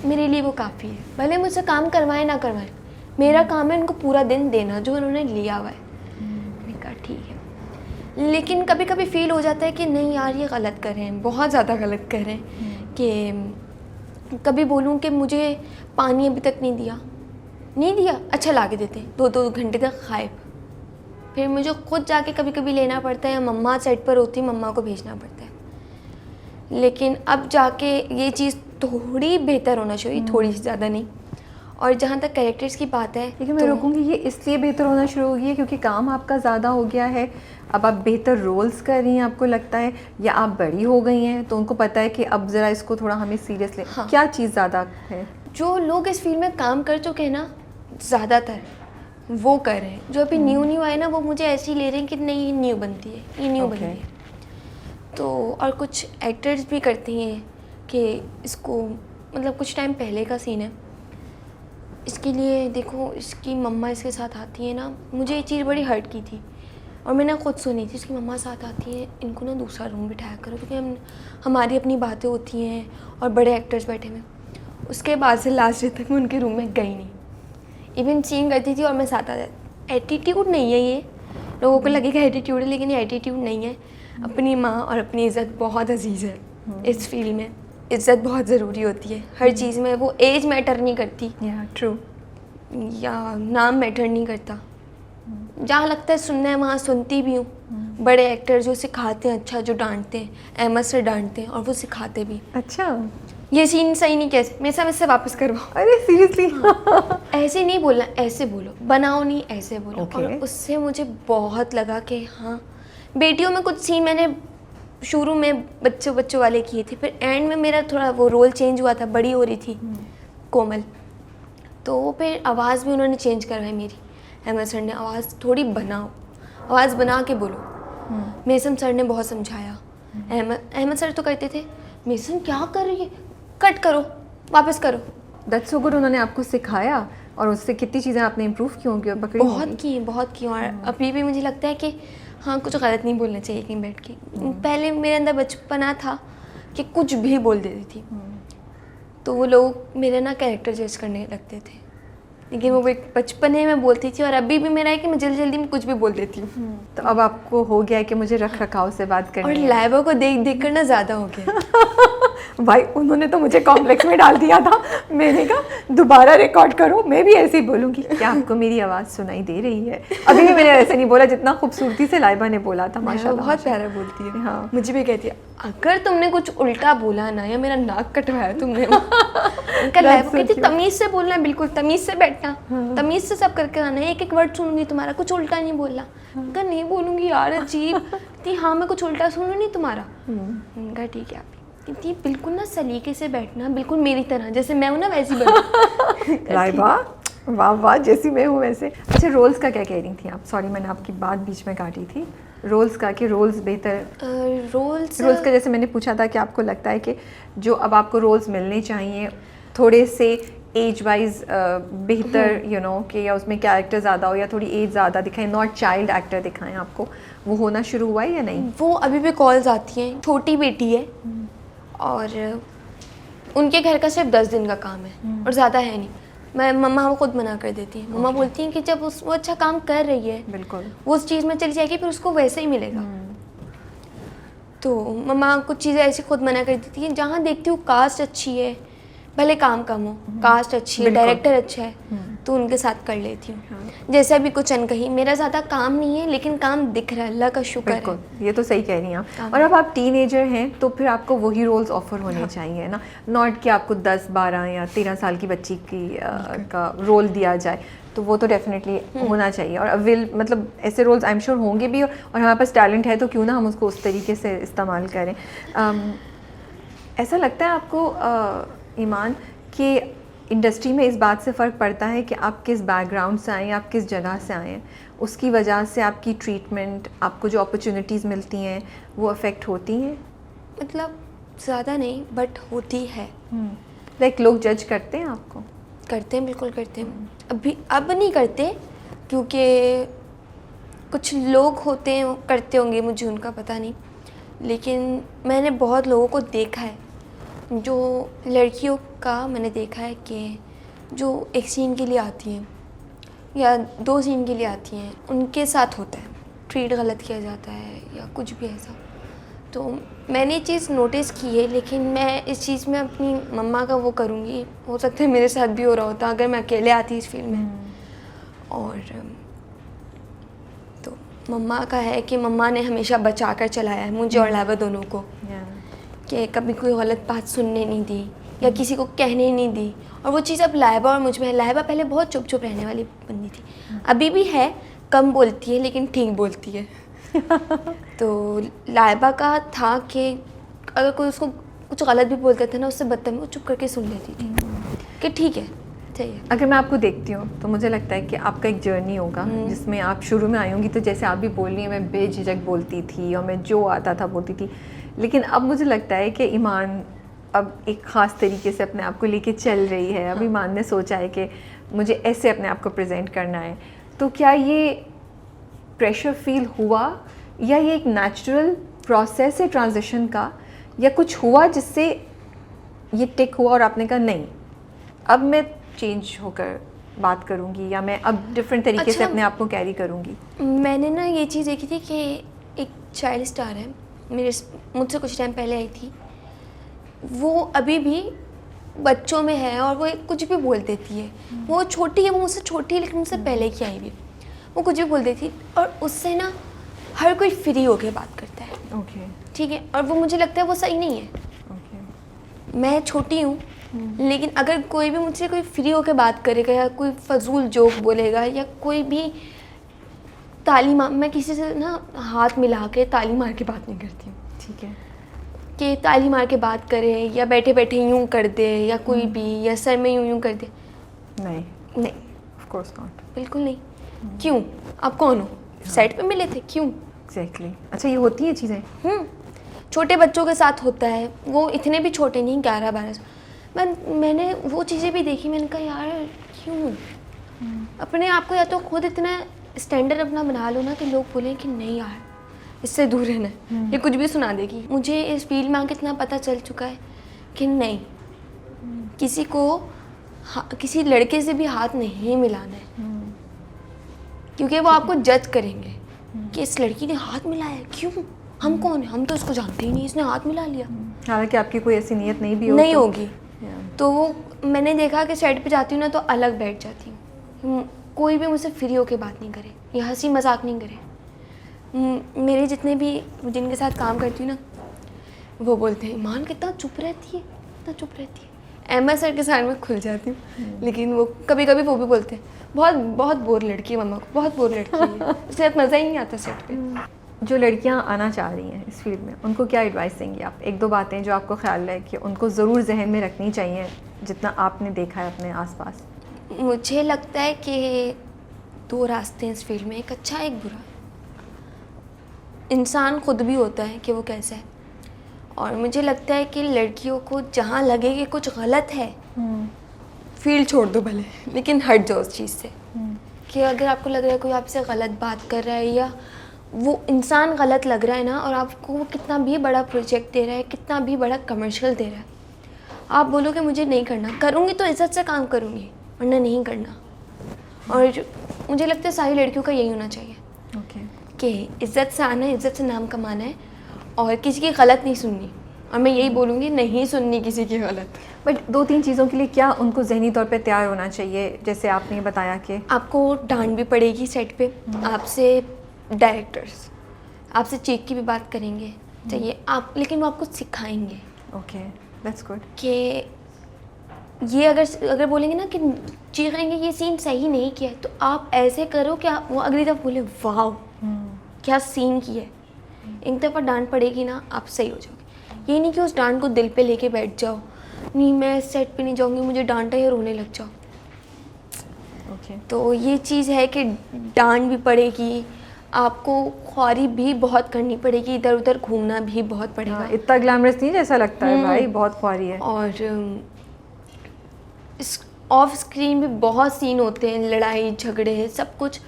मेरे लिए वो काफ़ी है, भले मुझसे काम करवाएं ना करवाएं, मेरा काम है उनको पूरा दिन देना जो उन्होंने लिया हुआ है। मैंने कहा ठीक है। लेकिन कभी कभी फील हो जाता है कि नहीं यार ये गलत कर रहे हैं, बहुत ज़्यादा गलत कर रहे हैं। कि कभी बोलूँ कि मुझे पानी अभी तक नहीं दिया, अच्छा ला के देते, 2-2 घंटे तक गायब, फिर मुझे खुद जाके कभी कभी लेना पड़ता है, या मम्मा सेट पर होती, मम्मा को भेजना पड़ता है। लेकिन अब जाके ये चीज़ थोड़ी बेहतर होना चाहिए, थोड़ी ज़्यादा नहीं। और जहाँ तक कैरेक्टर्स की बात है, लेकिन मैं रोकूंगी, ये इसलिए बेहतर होना शुरू हो गया है क्योंकि काम आपका ज़्यादा हो गया है, अब आप बेहतर रोल्स कर रही हैं आपको लगता है, या आप बड़ी हो गई हैं तो उनको पता है कि अब ज़रा इसको थोड़ा हमें सीरियस लें? हाँ। क्या चीज़ ज़्यादा है? जो लोग इस फील्ड में काम कर चुके हैं ना, ज़्यादातर वो कर रहे हैं। जो अभी न्यू आए ना, वो मुझे ऐसे ही ले रहे हैं कि नहीं ये न्यू बनती है, ये न्यू बनती है। तो और कुछ एक्टर्स भी करती हैं कि इसको, मतलब कुछ टाइम पहले का सीन है, इसके लिए देखो इसकी मम्मा इसके साथ आती है ना, मुझे ये चीज़ बड़ी हर्ट की थी, और मैंने खुद सुनी थी, इसकी मम्मा साथ आती है, इनको ना दूसरा रूम बिठाया करो, क्योंकि हमारी अपनी बातें होती हैं और बड़े एक्टर्स बैठे हुए। उसके बाद से लास्ट डे तक मैं उनके रूम में गई नहीं, इवन सीन करती थी और मैं साथ आ जाती। एटीट्यूड नहीं है ये, लोगों को लगेगा एटीट्यूड है, लेकिन ये एटीट्यूड नहीं है। अपनी माँ और अपनी इज़्ज़त बहुत अजीज़ है इस फील्ड में, इज़्ज़त बहुत ज़रूरी होती है हर चीज़ में। वो एज मैटर नहीं करती, ट्रू, या नाम मैटर नहीं करता। जहाँ लगता है सुनना है वहाँ सुनती भी हूँ। बड़े एक्टर जो सिखाते हैं अच्छा, जो डांटते हैं, अहमद सर डांटते हैं और वो सिखाते भी। अच्छा, ये सीन सही नहीं, कैसे मेरे साथ इससे वापस करवाओ। अरे सीरियसली? ऐसे नहीं बोलना, ऐसे बोलो, बनाओ नहीं, ऐसे बोलो। Okay. और उससे मुझे बहुत लगा कि हाँ, बेटियों में कुछ सीन मैंने शुरू में बच्चों वाले किए थे, फिर एंड में मेरा थोड़ा वो रोल चेंज हुआ था, बड़ी हो रही थी कोमल, तो फिर आवाज़ भी उन्होंने चेंज करवाई मेरी। अहमद सर ने आवाज़ थोड़ी बनाओ, आवाज़ बना के बोलो। मेसम सर ने बहुत समझाया। अहमद सर तो कहते थे मेसम क्या कर रही है, कट करो, वापस करो। दैट्स सो गुड, उन्होंने आपको सिखाया और उससे कितनी चीज़ें आपने इम्प्रूव की होंगी और पकड़ी बहुत की। और अभी भी मुझे लगता है कि हाँ, कुछ गलत नहीं बोलना चाहिए कहीं बैठ के। पहले मेरे अंदर बचपना था कि कुछ भी बोल देती थी, तो वो लोग मेरे ना कैरेक्टर जज करने लगते थे, लेकिन वो एक बचपने में बोलती थी। और अभी भी मेरा है कि मैं जल्दी जल्दी में कुछ भी बोल देती हूँ। तो अब आपको हो गया है कि मुझे रख रखाव से बात करनी और है। लाइबा को देख देख कर ना ज़्यादा हो गया। भाई उन्होंने तो मुझे कॉम्प्लेक्स में डाल दिया था, मैंने कहा दोबारा रिकॉर्ड करो, मैं भी ऐसे ही बोलूँगी। क्या आपको मेरी आवाज़ सुनाई दे रही है? अभी भी मैंने ऐसे नहीं बोला जितना खूबसूरती से लाइबा ने बोला था। माशाल्लाह बहुत प्यारा बोलती है। हाँ, मुझे भी कहती है अगर तुमने कुछ उल्टा बोला ना या मेरा नाक कटवाया तुमने उनका लाइबा कहती तमीज़ से बोलना है, बिल्कुल तमीज़ से बैठना, तमीज़ से सब करके आना है। एक एक वर्ड सुनूंगी तुम्हारा, कुछ उल्टा नहीं बोलना। अगर नहीं बोलूँगी यार अजीब कहती हाँ मैं कुछ उल्टा सुनूँ नहीं तुम्हारा। उनका ठीक है आप कहती बिल्कुल ना सलीके से बैठना, बिल्कुल मेरी तरह, जैसे मैं हूँ ना वैसी बनो। लाइबा वाह वाह, जैसी मैं हूँ वैसे। अच्छा, रोल्स का क्या कह रही थी आप? सॉरी मैंने आपकी बात बीच में काटी थी। रोल्स का कि रोल्स बेहतर, रोल्स का जैसे मैंने पूछा था कि आपको लगता है कि जो अब आपको रोल्स मिलने चाहिए थोड़े से एज वाइज बेहतर, यू नो, कि या उसमें कैरेक्टर ज़्यादा हो या थोड़ी एज ज़्यादा दिखाएं, नॉट चाइल्ड एक्टर दिखाएं आपको, वो होना शुरू हुआ है या नहीं? वो अभी भी कॉल्स आती हैं। छोटी बेटी है और उनके घर का सिर्फ 10 दिन का काम है और ज़्यादा है नहीं। मैं मम्मा वो खुद मना कर देती है। मम्मा बोलती हैं कि जब वो अच्छा काम कर रही है, बिल्कुल वो उस चीज़ में चली जाएगी फिर उसको वैसे ही मिलेगा। तो मम्मा कुछ चीज़ें ऐसी खुद मना कर देती हैं। जहाँ देखती हूँ कास्ट अच्छी है, भले काम कम हो, कास्ट अच्छी है, डायरेक्टर अच्छा है, तो उनके साथ कर लेती हूँ। जैसे अभी कुछ अनकही, मेरा ज़्यादा काम नहीं है लेकिन काम दिख रहा है, अल्लाह का शुक्र है। ये तो सही कह रही हैं आप। और अब आप टीनेजर हैं तो फिर आपको वही रोल्स ऑफर होने चाहिए ना, नॉट कि आपको 10, 12 या 13 साल की बच्ची की का रोल दिया जाए। तो वो तो डेफिनेटली होना चाहिए। और मतलब ऐसे रोल्स आई एम श्योर होंगे भी, और हमारे पास टैलेंट है तो क्यों ना हम उसको उस तरीके से इस्तेमाल करें। ऐसा लगता है आपको ईमान कि इंडस्ट्री में इस बात से फ़र्क पड़ता है कि आप किस बैकग्राउंड से आए हैं, आप किस जगह से आए हैं, उसकी वजह से आपकी ट्रीटमेंट, आपको जो अपॉर्चुनिटीज़ मिलती हैं वो अफेक्ट होती हैं? मतलब ज़्यादा नहीं बट होती है। लाइक लोग जज करते हैं आपको? करते हैं, बिल्कुल करते हैं। अभी अब नहीं करते क्योंकि कुछ लोग होते हैं करते होंगे, मुझे उनका पता नहीं, लेकिन मैंने बहुत लोगों को देखा है, जो लड़कियों का मैंने देखा है कि जो एक सीन के लिए आती हैं या 2 सीन के लिए आती हैं, उनके साथ होता है, ट्रीट गलत किया जाता है या कुछ भी ऐसा। तो मैंने ये चीज़ नोटिस की है, लेकिन मैं इस चीज़ में अपनी मम्मा का वो करूँगी। हो सकता है मेरे साथ भी हो रहा होता अगर मैं अकेले आती इस फील्ड में। और तो मम्मा का है कि मम्मा ने हमेशा बचा कर चलाया है मुझे और लाइबा दोनों को, कि कभी कोई गलत बात सुनने नहीं दी या किसी को कहने नहीं दी। और वो चीज़ अब लाइबा और मुझ में है। लाइबा पहले बहुत चुप चुप रहने वाली बंदी थी, अभी भी है, कम बोलती है लेकिन ठीक बोलती है। तो लाइबा का था कि अगर कोई उसको कुछ गलत भी बोलता था ना, उससे बदतमीज़ी वो चुप करके सुन लेती थी कि ठीक है, सही है। अगर मैं आपको देखती हूँ तो मुझे लगता है कि आपका एक जर्नी होगा जिसमें आप शुरू में आई होंगी, तो जैसे आप भी बोल रही हैं मैं बेझिझक बोलती थी और मैं जो आता था बोलती थी, लेकिन अब मुझे लगता है कि ईमान अब एक ख़ास तरीके से अपने आप को लेके चल रही है। अब ईमान ने सोचा है कि मुझे ऐसे अपने आप को प्रेजेंट करना है। तो क्या ये प्रेशर फील हुआ या ये एक नेचुरल प्रोसेस है ट्रांजिशन का, या कुछ हुआ जिससे ये टिक हुआ और आपने कहा नहीं अब मैं चेंज होकर बात करूँगी या मैं अब डिफरेंट तरीके से अपने आप को कैरी करूँगी? मैंने ना ये चीज़ देखी थी कि एक चाइल्ड स्टार है मुझसे कुछ टाइम पहले आई थी, वो अभी भी बच्चों में है और वो कुछ भी बोल देती है। वो छोटी है, वो मुझसे छोटी है लेकिन मुझसे पहले की आई भी, वो कुछ भी बोल देती है और उससे ना हर कोई फ्री होके बात करता है। ओके ठीक है, और वो मुझे लगता है वो सही नहीं है। मैं छोटी हूँ लेकिन अगर कोई भी मुझसे कोई फ्री होके बात करेगा या कोई फजूल जोक बोलेगा या कोई भी ताली मैं किसी से ना हाथ मिला के ताली मार के बात नहीं करती हूँ। ठीक है, कि ताली मार के बात करे या बैठे बैठे यूं कर दे या कोई भी या सर में यूं कर दे, नहीं नहीं, ऑफ कोर्स नॉट, बिल्कुल नहीं। क्यों? आप कौन हो? साइड पे मिले थे, क्यों? एग्जैक्टली। अच्छा, ये होती हैं चीज़ें? छोटे बच्चों के साथ होता है, वो इतने भी छोटे नहीं, 11-12 मैंने वो चीज़ें भी देखी। मैंने कहा यार क्यों? अपने आप को या तो खुद इतना स्टैंडर्ड अपना बना लो ना कि लोग बोलें कि नहीं यार इससे दूर रहना है, ये कुछ भी सुना देगी। मुझे इस फील्ड में आके इतना पता चल चुका है कि नहीं, किसी को किसी लड़के से भी हाथ नहीं मिलाना है, क्योंकि वो आपको जज करेंगे कि इस लड़की ने हाथ मिलाया, क्यों, हम कौन है, हम तो इसको जानते ही नहीं, इसने हाथ मिला लिया। हालांकि आपकी कोई ऐसी नीयत नहीं भी नहीं होगी। तो वो मैंने देखा कि सेट पे जाती हूँ ना तो अलग बैठ जाती हूँ, कोई भी मुझसे फ्री होके बात नहीं करे या हंसी मजाक नहीं करे। मेरे जितने भी जिनके साथ काम करती हूँ ना, वो बोलते हैं ईमान कितना चुप रहती है, इतना चुप रहती है। अहमद सर के साथ में खुल जाती हूँ, लेकिन वो कभी कभी वो भी बोलते हैं बहुत बहुत बोर लड़की है मम्मा को, बहुत बोर लड़की है, इससे मज़ा ही नहीं आता सेट पे। जो लड़कियां आना चाह रही हैं इस फील्ड में, उनको क्या एडवाइस देंगी आप? एक दो बातें जो आपको ख्याल है कि उनको ज़रूर जहन में रखनी चाहिए, जितना आपने देखा है अपने आसपास। मुझे लगता है कि दो रास्ते हैं इस फील्ड में, एक अच्छा एक बुरा। इंसान खुद भी होता है कि वो कैसा है, और मुझे लगता है कि लड़कियों को जहाँ लगे कि कुछ गलत है, फील्ड छोड़ दो भले, लेकिन हट जाओ उस चीज़ से। कि अगर आपको लग रहा है कोई आपसे गलत बात कर रहा है या वो इंसान गलत लग रहा है ना, और आपको वो कितना भी बड़ा प्रोजेक्ट दे रहा है, कितना भी बड़ा कमर्शियल दे रहा है, आप बोलोगे मुझे नहीं करना, करूँगी तो इज्जत से काम करूँगी, वरना नहीं करना। और मुझे लगता है सारी लड़कियों का यही होना चाहिए कि इज़्ज़त से आना है, इज़्ज़त से नाम कमाना है, और किसी की गलत नहीं सुननी। और मैं यही बोलूँगी, नहीं सुननी किसी की गलत। बट दो तीन चीज़ों के लिए क्या उनको ज़हनी तौर पे तैयार होना चाहिए? जैसे आपने बताया कि आपको डांट भी पड़ेगी सेट पे, आपसे डायरेक्टर्स आपसे चीख की भी बात करेंगे चाहिए आप, लेकिन वो आपको सिखाएंगे। Okay, that's good. कि ये अगर बोलेंगे ना कि चीखेंगे ये सीन सही नहीं किया है, तो आप ऐसे करो कि आप वो अगली दफ़ा बोले वाह क्या सीन किया है। एक दफ़ा डांट पड़ेगी ना, आप सही हो जाओगे। ये नहीं कि उस डांट को दिल पे लेके बैठ जाओ, नहीं मैं सेट पे नहीं जाऊँगी, मुझे डांटा या रोने लग जाओ। तो ये चीज़ है कि डांट भी पड़ेगी, आपको ख्वारी भी बहुत करनी पड़ेगी, इधर उधर घूमना भी बहुत पड़ेगा। हाँ, इतना ग्लैमरस नहीं जैसा लगता है भाई, बहुत ख्वारी है। और इस ऑफ स्क्रीन भी बहुत सीन होते हैं, लड़ाई झगड़े सब कुछ,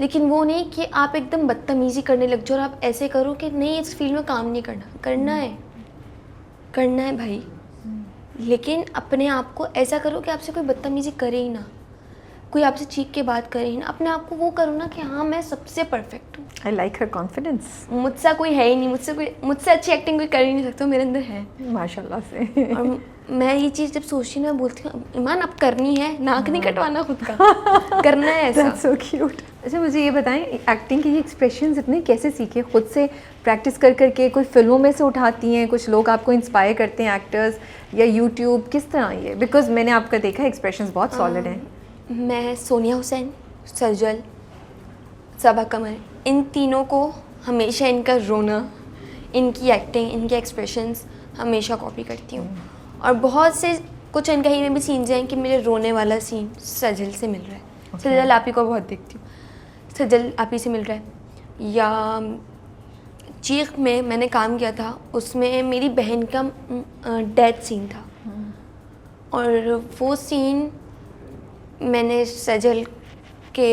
लेकिन वो नहीं कि आप एकदम बदतमीज़ी करने लग जाओ और आप ऐसे करो कि नहीं इस फील्ड में काम नहीं करना है भाई, लेकिन अपने आप को ऐसा करो कि आपसे कोई बदतमीज़ी करे ही ना, कोई आपसे चीख के बात करे ही ना, अपने आप को वो करो ना कि हाँ मैं सबसे परफेक्ट हूँ। I like her confidence. मुझसे कोई है ही नहीं, मुझसे अच्छी एक्टिंग कोई कर ही नहीं सकता, मेरे अंदर है माशाल्लाह से। और मैं ये चीज़ जब सोचती हूँ ना, बोलती हूँ ईमान अब करनी है, नाक नहीं कटवाना खुद का, करना है ऐसा। That's so cute। अच्छा मुझे ये बताएं, एक्टिंग के ये एक्सप्रेशंस इतने कैसे सीखे? खुद से प्रैक्टिस कर करके, कोई फिल्मों में से उठाती हैं, कुछ लोग आपको इंस्पायर करते हैं एक्टर्स, या यूट्यूब, किस तरह ये? बिकॉज मैंने आपका देखा एक्सप्रेशंस बहुत सॉलिड हैं। मैं सोनिया हुसैन, सजल, सबा कमर, इन तीनों को हमेशा इनका रोना, इनकी एक्टिंग, इनके एक्सप्रेशंस हमेशा कॉपी करती हूँ। और बहुत से कुछ अनकही में भी सीन्स हैं कि मेरे रोने वाला सीन सजल से मिल रहा है। सजल आपी को बहुत देखती हूँ, सजल आपी से मिल रहा है। या चीख में मैंने काम किया था, उसमें मेरी बहन का डेथ सीन था, और वो सीन मैंने सजल के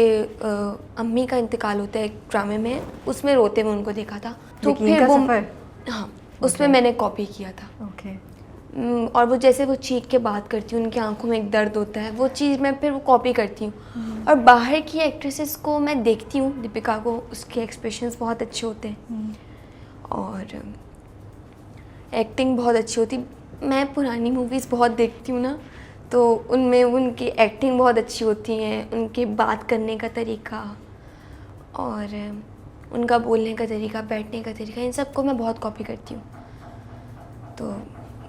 अम्मी का इंतकाल होता है एक ड्रामे में, उसमें रोते हुए उनको देखा था, तो फिर वो हाँ उसमें मैंने कॉपी किया था। और वो जैसे वो चीख के बात करती हूँ, उनकी आंखों में एक दर्द होता है, वो चीज़ मैं फिर वो कॉपी करती हूँ। और बाहर की एक्ट्रेसेस को मैं देखती हूँ, दीपिका को, उसके एक्सप्रेशंस बहुत अच्छे होते हैं और एक्टिंग बहुत अच्छी होती। मैं पुरानी मूवीज़ बहुत देखती हूँ ना, तो उनमें उनकी एक्टिंग बहुत अच्छी होती हैं, उनके बात करने का तरीका और उनका बोलने का तरीका, बैठने का तरीका, इन सब को मैं बहुत कॉपी करती हूँ। तो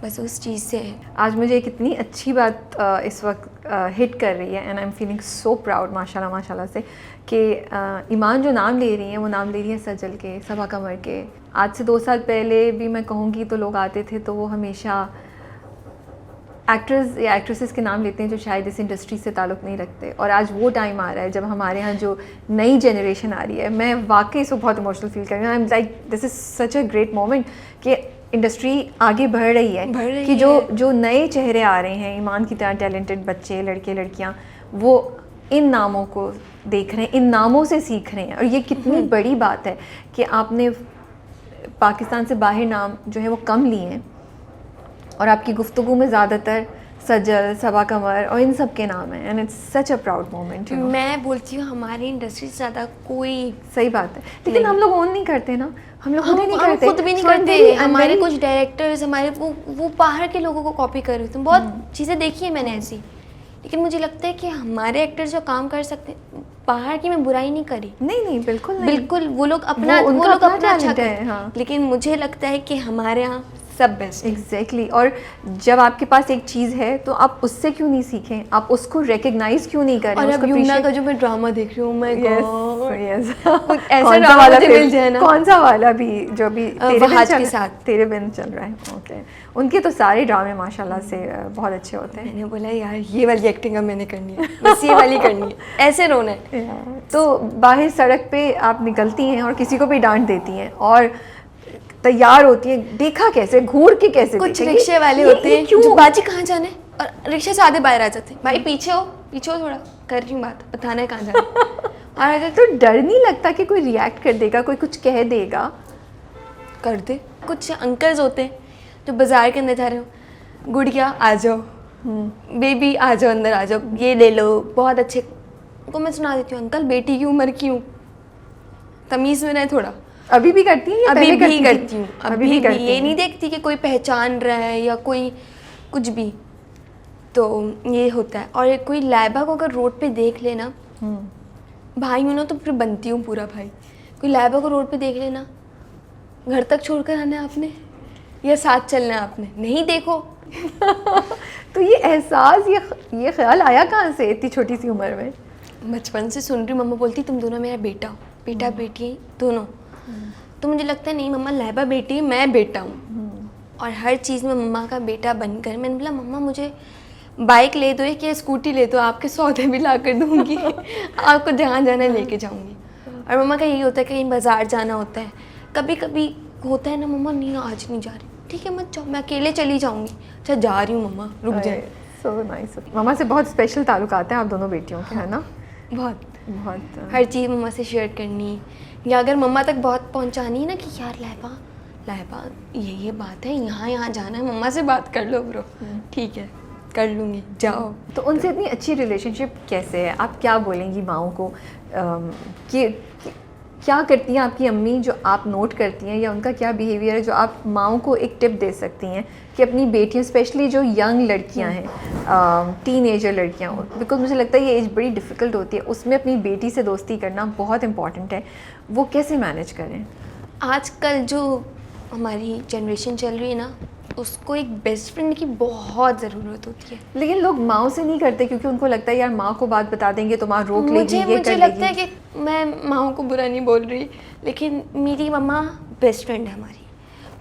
बस उस चीज़ से आज मुझे एक इतनी अच्छी बात इस वक्त हिट कर रही है, and I am feeling so proud माशाल्लाह माशाल्लाह से, कि ईमान जो नाम ले रही हैं वो नाम ले रही हैं सजल के, सबा कमर के। आज से 2 साल पहले भी मैं कहूँगी तो लोग आते थे तो वो हमेशा एक्टर्स या एक्ट्रेसेस के नाम लेते हैं जो शायद इस इंडस्ट्री से ताल्लुक़ नहीं रखते। और आज वो टाइम आ रहा है जब हमारे यहाँ जो नई जनरेशन आ रही है, मैं वाकई इसको बहुत इमोशनल फील कर रही हूँ। I am like this is such a great moment कि इंडस्ट्री आगे बढ़ रही है, कि जो नए चेहरे आ रहे हैं, ईमान की तरह टैलेंटेड बच्चे, लड़के लड़कियाँ, वो इन नामों को देख रहे हैं, इन नामों से सीख रहे हैं। और ये कितनी बड़ी बात है कि आपने पाकिस्तान से बाहर नाम जो है वो कम लिए हैं, और आपकी गुफ्तगू में ज़्यादातर सजल, सबा कमर और इन सब के नाम हैं, and it's such a proud moment. मैं बोलती हूँ हमारी इंडस्ट्री से ज़्यादा कोई सही बात है, लेकिन हम लोग ओन नहीं करते ना, हम लोग खुद ही नहीं करते, खुद भी नहीं करते। हमारे कुछ डायरेक्टर्स हमारे वो बाहर के लोगों को कॉपी कर रहे थे। बहुत चीज़ें देखी है मैंने ऐसी, लेकिन मुझे लगता है कि हमारे एक्टर्स जो काम कर सकते हैं, बाहर की मैं बुराई नहीं करी, नहीं बिल्कुल नहीं, बिल्कुल वो लोग अपना अच्छा है, हाँ। लेकिन मुझे लगता है कि हमारे यहाँ सब बेस्ट। एग्जैक्टली और जब आपके पास एक चीज़ है तो आप उससे क्यों नहीं सीखें, आप उसको रिकग्नाइज क्यों नहीं करें। और अब यमुना का जो मैं ड्रामा देख रही हूँ, मैं कुछ ऐसा ड्रामा मुझे मिल जाए ना। कौन सा वाला भी जो भी तेरे बिन चल रहा है, ओके। उनके तो सारे ड्रामे माशाल्लाह से बहुत अच्छे होते हैं। मैंने बोला यार ये वाली एक्टिंग अब मैंने करनी है, बस ये वाली करनी है, ऐसे रोना है। तो बाहर सड़क पे आप निकलती हैं और किसी को भी डांट देती हैं और तैयार होती हैं, देखा कैसे, घूर के कैसे, कुछ रिक्शे वाले होते हैं जो बाजी कहाँ जाने, और रिक्शे से आधे बाहर आ जाते हैं, भाई पीछे हो थोड़ा, कर रही हूँ बात, बताना है कहाँ जाना। और अगर तो डर नहीं लगता कि कोई रिएक्ट कर देगा, कोई कुछ कह देगा? कर दे। कुछ अंकल्स होते हैं जो बाजार के अंदर जा रहे हो, गुड़िया आ जाओ, बेबी आ जाओ, अंदर आ जाओ, ये ले लो, बहुत अच्छे को मैं सुना देती हूँ, अंकल बेटी की उम्र की हूँ, तमीज़ में रहे थोड़ा। अभी भी करती हैं? अभी भी करती हूँ, अभी भी ये नहीं देखती कि कोई पहचान रहा है या कोई कुछ भी, तो ये होता है। और कोई लाइबा को अगर रोड पे देख लेना, भाई हूँ ना तो फिर बनती हूँ पूरा भाई, कोई लाइबा को रोड पे देख लेना, घर तक छोड़कर आना है आपने या साथ चलना है आपने, नहीं देखो। तो ये एहसास, ये ख्याल आया कहाँ से इतनी छोटी सी उम्र में? बचपन से सुन रही, मम्मा बोलती तुम दोनों मेरा बेटा हो, बेटा बेटी दोनों। तो मुझे लगता है नहीं मम्मा लाइबा बेटी है, मैं बेटा हूँ, और हर चीज़ में मम्मा का बेटा बनकर मैंने बोला मम्मा मुझे बाइक ले दो या स्कूटी ले दो, आपके सौदे भी ला कर दूँगी, आपको जहाँ जाना है लेके जाऊँगी। और मम्मा का यही होता है कहीं बाज़ार जाना होता है, कभी कभी होता है ना मम्मा नहीं आज नहीं जा रही, ठीक है मत जाओ, मैं अकेले चली जाऊँगी, अच्छा जा रही हूँ मम्मा रुक जाए। So nice. मम्मा से बहुत स्पेशल ताल्लुकात हैं आप दोनों बेटियों के, है ना? बहुत बहुत हर चीज़ मम्मा से शेयर करनी, या अगर मम्मा तक बहुत पहुंचानी है ना कि यार लाइबा ये बात है, यहाँ जाना है, मम्मा से बात कर लो ब्रो, ठीक है कर लूँगी, जाओ। तो उनसे इतनी अच्छी रिलेशनशिप कैसे है? आप क्या बोलेंगी माओं को कि क्या करती हैं आपकी अम्मी जो आप नोट करती हैं, या उनका क्या बिहेवियर है जो आप माओं को एक टिप दे सकती हैं कि अपनी बेटियां, स्पेशली जो यंग लड़कियां हैं, टीनेजर लड़कियां, बिकॉज मुझे लगता है ये एज बड़ी डिफ़िकल्ट होती है, उसमें अपनी बेटी से दोस्ती करना बहुत इंपॉर्टेंट है, वो कैसे मैनेज करें? आजकल जो हमारी जनरेशन चल रही है ना, उसको एक बेस्ट फ्रेंड की बहुत ज़रूरत होती है, लेकिन लोग माँ से नहीं करते क्योंकि उनको लगता है यार माँ को बात बता देंगे तो माँ रोक लेगी, ये मुझे लगता है कि मैं माँ को बुरा नहीं बोल रही, लेकिन मेरी मम्मा बेस्ट फ्रेंड है हमारी,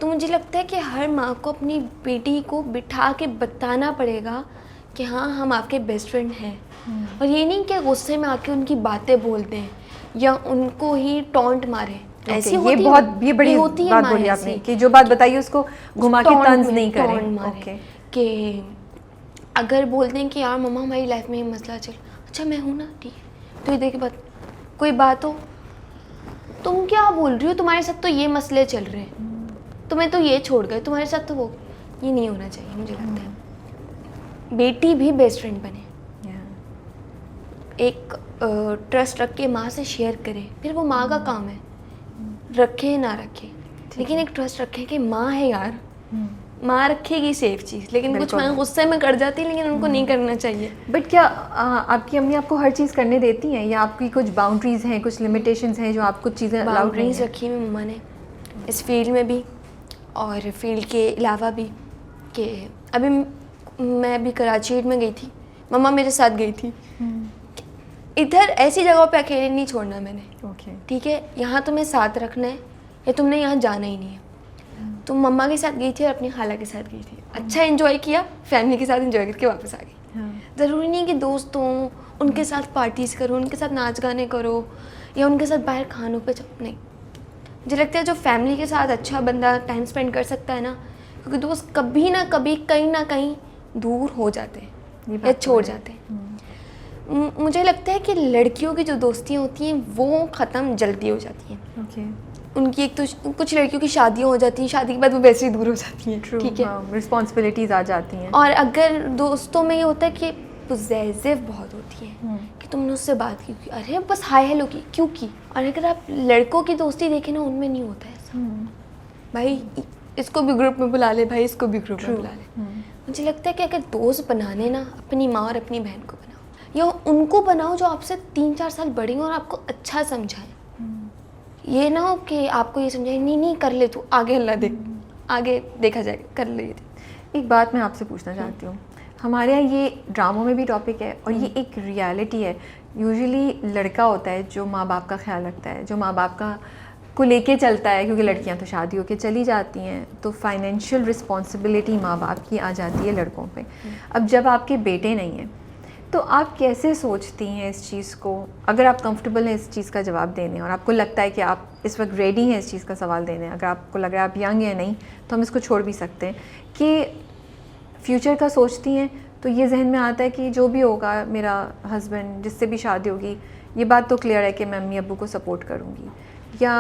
तो मुझे लगता है कि हर माँ को अपनी बेटी को बिठा के बताना पड़ेगा कि हाँ हम आपके बेस्ट फ्रेंड हैं, और ये नहीं कि गुस्से में आके उनकी बातें बोल दें या उनको ही टॉन्ट मारें। ऐसी ये बड़ी बात बोली आपने कि जो बात बताइए उसको घुमा के तंज नहीं करें। कि अगर बोल दें कि यार मम्मा हमारी लाइफ में ये मसला चल, अच्छा मैं हूँ ना, ठीक है, तो इधर की बात कोई बात हो, तुम क्या बोल रही हो, तुम्हारे साथ तो ये मसले चल रहे हैं, तुम्हें तो ये छोड़ गए, तुम्हारे साथ तो वो, ये नहीं होना चाहिए। मुझे लगता है बेटी भी बेस्ट फ्रेंड बने, एक ट्रस्ट रख के माँ से शेयर करे, फिर वो माँ का काम है, रखे ना रखे, लेकिन एक ट्रस्ट रखे कि माँ है यार, माँ रखेगी सेफ चीज़। लेकिन कुछ माँ गुस्से में कर जाती है, लेकिन उनको नहीं करना चाहिए। बट क्या आपकी अम्मी आपको हर चीज़ करने देती हैं, या आपकी कुछ बाउंड्रीज हैं, कुछ लिमिटेशंस हैं जो आप कुछ चीज़ें बाउंड्रीज रखी है मम्मा ने, इस फील्ड में भी और फील्ड के अलावा भी। कि अभी मैं भी कराची में गई थी, मम्मा मेरे साथ गई थी, इधर ऐसी जगहों पे अकेले नहीं छोड़ना मैंने, ठीक है, यहाँ तुम्हें साथ रखना है या तुमने यहाँ जाना ही नहीं है। तो मम्मा के साथ गई थी और अपनी खाला के साथ गई थी, अच्छा एंजॉय किया, फैमिली के साथ एंजॉय करके वापस आ गई। ज़रूरी नहीं कि दोस्तों उनके साथ पार्टीज़ करो, उनके साथ नाच गाने करो या उनके साथ बाहर खानों पे नहीं। मुझे लगता है जो फैमिली के साथ अच्छा बंदा टाइम स्पेंड कर सकता है ना, क्योंकि दोस्त कभी ना कभी कहीं ना कहीं दूर हो जाते हैं या छोड़ जाते हैं। मुझे लगता है कि लड़कियों की जो दोस्तियाँ होती हैं वो ख़त्म जल्दी हो जाती हैं। उनकी एक तो कुछ लड़कियों की शादियाँ हो जाती हैं, शादी के बाद वो वैसे ही दूर हो जाती हैं, ठीक है, रिस्पॉन्सिबिलिटीज आ जाती हैं। और अगर दोस्तों में ये होता है कि पोजेसिव बहुत होती है कि तुमने उससे बात की, अरे बस हाय हेलो की क्यों की। और अगर आप लड़कों की दोस्ती देखें ना, उनमें नहीं होता है ऐसा, भाई इसको भी ग्रुप में बुला ले, भाई इसको भी ग्रुप में बुला ले। मुझे लगता है कि अगर दोस्त बनाने ना, अपनी माँ और अपनी बहन को बनाओ, या उनको बनाओ जो आपसे 3-4 साल बड़ी हो और आपको अच्छा समझाएं। ये ना हो कि आपको ये समझाए नहीं नहीं कर ले तू, आगे अल्लाह देख, आगे देखा जाएगा, कर ले। एक बात मैं आपसे पूछना चाहती हूँ, हमारे यहाँ ये ड्रामों में भी टॉपिक है और ये एक रियलिटी है। यूजुअली लड़का होता है जो माँ बाप का ख्याल रखता है, जो माँ बाप का को लेके चलता है, क्योंकि लड़कियां तो शादी होके चली जाती हैं, तो फाइनेंशियल रिस्पॉन्सिबिलिटी माँ बाप की आ जाती है लड़कों पे। अब जब आपके बेटे नहीं हैं, तो आप कैसे सोचती हैं इस चीज़ को? अगर आप कंफर्टेबल हैं इस चीज़ का जवाब देने और आपको लगता है कि आप इस वक्त रेडी हैं इस चीज़ का सवाल देने, अगर आपको लग रहा है आप यंग हैं नहीं, तो हम इसको छोड़ भी सकते हैं, कि फ्यूचर का सोचती हैं तो ये जहन में आता है कि जो भी होगा मेरा हस्बैंड जिससे भी शादी होगी, ये बात तो क्लियर है कि मैं अम्मी अब्बू को सपोर्ट करूँगी, या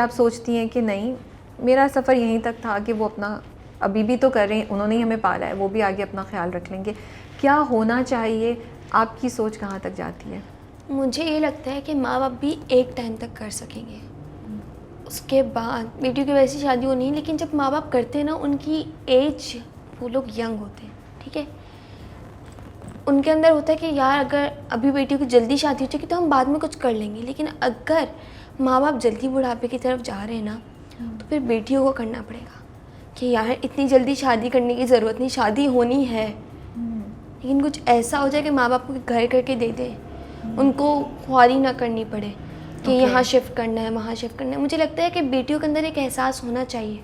आप सोचती हैं कि नहीं मेरा सफ़र यहीं तक था कि वो अपना अभी भी तो कर रहे हैं, उन्होंने ही हमें पाला है, वो भी आगे अपना ख्याल रख लेंगे? क्या होना चाहिए? आपकी सोच कहाँ तक जाती है? मुझे ये लगता है कि माँ बाप भी एक टाइम तक कर सकेंगे, उसके बाद बेटियों की वैसी शादी होनी है, लेकिन जब माँ बाप करते हैं ना, उनकी एज, वो लोग यंग होते हैं, ठीक है, उनके अंदर होता है कि यार अगर अभी बेटियों की जल्दी शादी हो जाएगी तो हम बाद में कुछ कर लेंगे, लेकिन अगर माँ बाप जल्दी बुढ़ापे की तरफ जा रहे हैं ना, तो फिर बेटियों को करना पड़ेगा कि यार इतनी जल्दी शादी करने की ज़रूरत नहीं, शादी होनी है, लेकिन कुछ ऐसा हो जाए कि माँ बाप को घर करके दे दें, उनको ख्वारी ना करनी पड़े कि यहाँ शिफ्ट करना है, वहाँ शिफ्ट करना है। मुझे लगता है कि बेटियों के अंदर एक एहसास होना चाहिए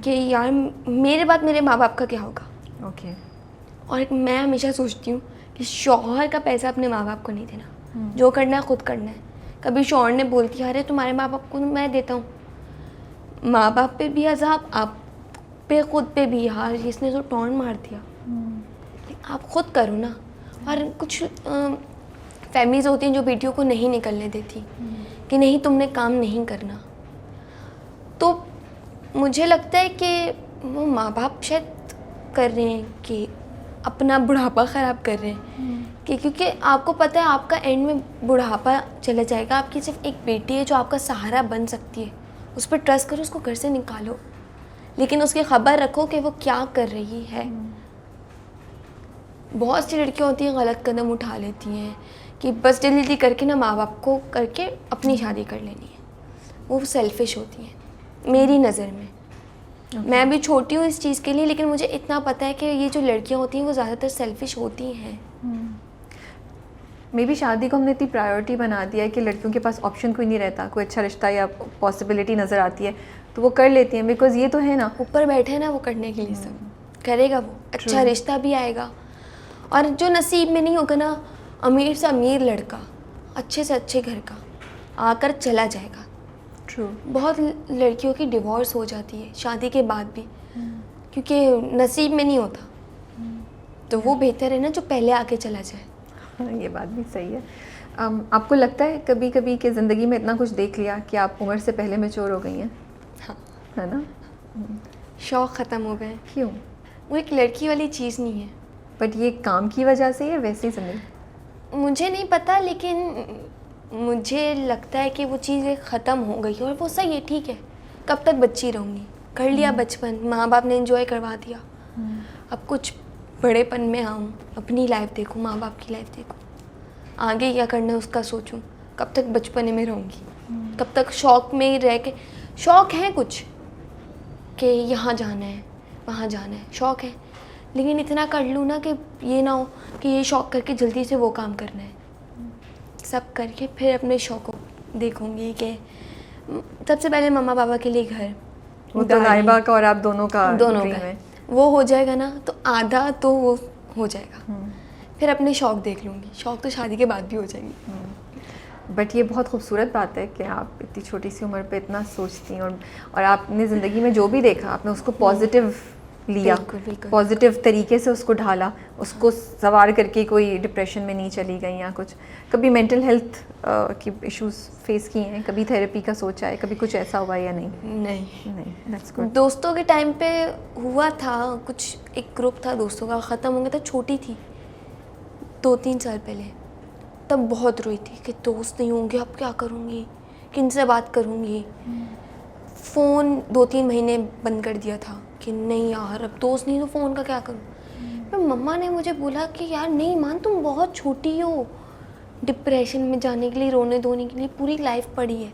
कि यार मेरे बाद मेरे माँ बाप का क्या होगा। और मैं हमेशा सोचती हूँ कि शौहर का पैसा अपने माँ बाप को नहीं देना, जो करना है खुद करना है। कभी शौहर ने बोल दिया अरे तुम्हारे माँ बाप को मैं देता हूँ, माँ बाप पे भी अज़ाब, आप पे खुद पे भी, यार इसने तो टॉन मार दिया, आप खुद करो ना। और कुछ फैमिलीज़ होती हैं जो बेटियों को नहीं निकलने देती कि नहीं तुमने काम नहीं करना, तो मुझे लगता है कि वो माँ बाप शायद कर रहे हैं कि अपना बुढ़ापा ख़राब कर रहे हैं कि क्योंकि आपको पता है आपका एंड में बुढ़ापा चला जाएगा, आपकी सिर्फ एक बेटी है जो आपका सहारा बन सकती है, उस पर ट्रस्ट करो, उसको घर से निकालो, लेकिन उसकी खबर रखो कि वो क्या कर रही है। बहुत सी लड़कियाँ होती हैं गलत कदम उठा लेती हैं कि बस जल्दी करके ना माँ बाप को करके अपनी शादी कर लेनी है, वो सेल्फिश होती हैं मेरी नज़र में। मैं भी छोटी हूँ इस चीज़ के लिए, लेकिन मुझे इतना पता है कि ये जो लड़कियाँ होती हैं वो ज़्यादातर सेल्फिश होती हैं। मे बी शादी को हमने इतनी प्रायोरिटी बना दिया है कि लड़कियों के पास ऑप्शन कोई नहीं रहता, कोई अच्छा रिश्ता या पॉसिबिलिटी नज़र आती है तो वो कर लेती हैं, बिकॉज ये तो है ना ऊपर बैठे हैं ना वो करने के लिए, सब करेगा वो, अच्छा रिश्ता भी आएगा। और जो नसीब में नहीं होगा ना, अमीर से अमीर लड़का अच्छे से अच्छे घर का आकर चला जाएगा। बहुत लड़कियों की डिवोर्स हो जाती है शादी के बाद भी, क्योंकि नसीब में नहीं होता, तो वो बेहतर है ना जो पहले आके चला जाए। ये बात भी सही है। आपको लगता है कभी कभी कि ज़िंदगी में इतना कुछ देख लिया कि आप उम्र से पहले मैच्योर हो गई हैं? हाँ, है ना? शौक़ ख़त्म हो गए। क्यों? वो एक लड़की वाली चीज़ नहीं है। बट ये काम की वजह से या वैसे ही ज़िंदगी? मुझे नहीं पता, लेकिन मुझे लगता है कि वो चीज़ ख़त्म हो गई और वो सही है, ठीक है। कब तक बच्ची रहूँगी, कर लिया बचपन, माँ बाप ने एंजॉय करवा दिया, अब कुछ बड़ेपन में आऊँ, अपनी लाइफ देखूँ, माँ बाप की लाइफ देखूँ, आगे क्या करना है उसका सोचूँ। कब तक बचपने में रहूँगी, कब तक शौक़ में ही रह के, शौक़ है कुछ कि यहाँ जाना है वहाँ जाना है, शौक़ है, लेकिन इतना कर लूँ ना कि ये ना हो कि ये शौक़ करके जल्दी से वो काम करना है। सब करके फिर अपने शौक़ को देखूँगी कि सबसे पहले मम्मा पापा के लिए घर, वो तो लाइबा का और आप दोनों का है, वो हो जाएगा ना तो आधा तो वो हो जाएगा। फिर अपने शौक़ देख लूँगी, शौक़ तो शादी के बाद भी हो जाएंगे। बट ये बहुत खूबसूरत बात है कि आप इतनी छोटी सी उम्र पे इतना सोचती हैं और आपने ज़िंदगी में जो भी देखा आपने उसको पॉजिटिव लिया बिल्कुल बिल्कुल पॉजिटिव तरीके से उसको ढाला, उसको सवार करके कोई डिप्रेशन में नहीं चली गई या कुछ? कभी मेंटल हेल्थ की इश्यूज फेस किए हैं? कभी थेरेपी का सोचा है? कभी कुछ ऐसा हुआ या नहीं? नहीं, दैट्स गुड। दोस्तों के टाइम पे हुआ था कुछ, एक ग्रुप था दोस्तों का, ख़त्म हो गया था, छोटी थी 2-3 साल पहले। तब बहुत रोई थी कि दोस्त नहीं होंगे, अब क्या करूँगी, किन से बात करूँगी। फ़ोन 2-3 महीने बंद कर दिया था कि नहीं यार अब दोस्त नहीं तो फ़ोन का क्या करूँ। पर मम्मा ने मुझे बोला कि यार नहीं मान, तुम बहुत छोटी हो, डिप्रेशन में जाने के लिए, रोने धोने के लिए पूरी लाइफ पड़ी है।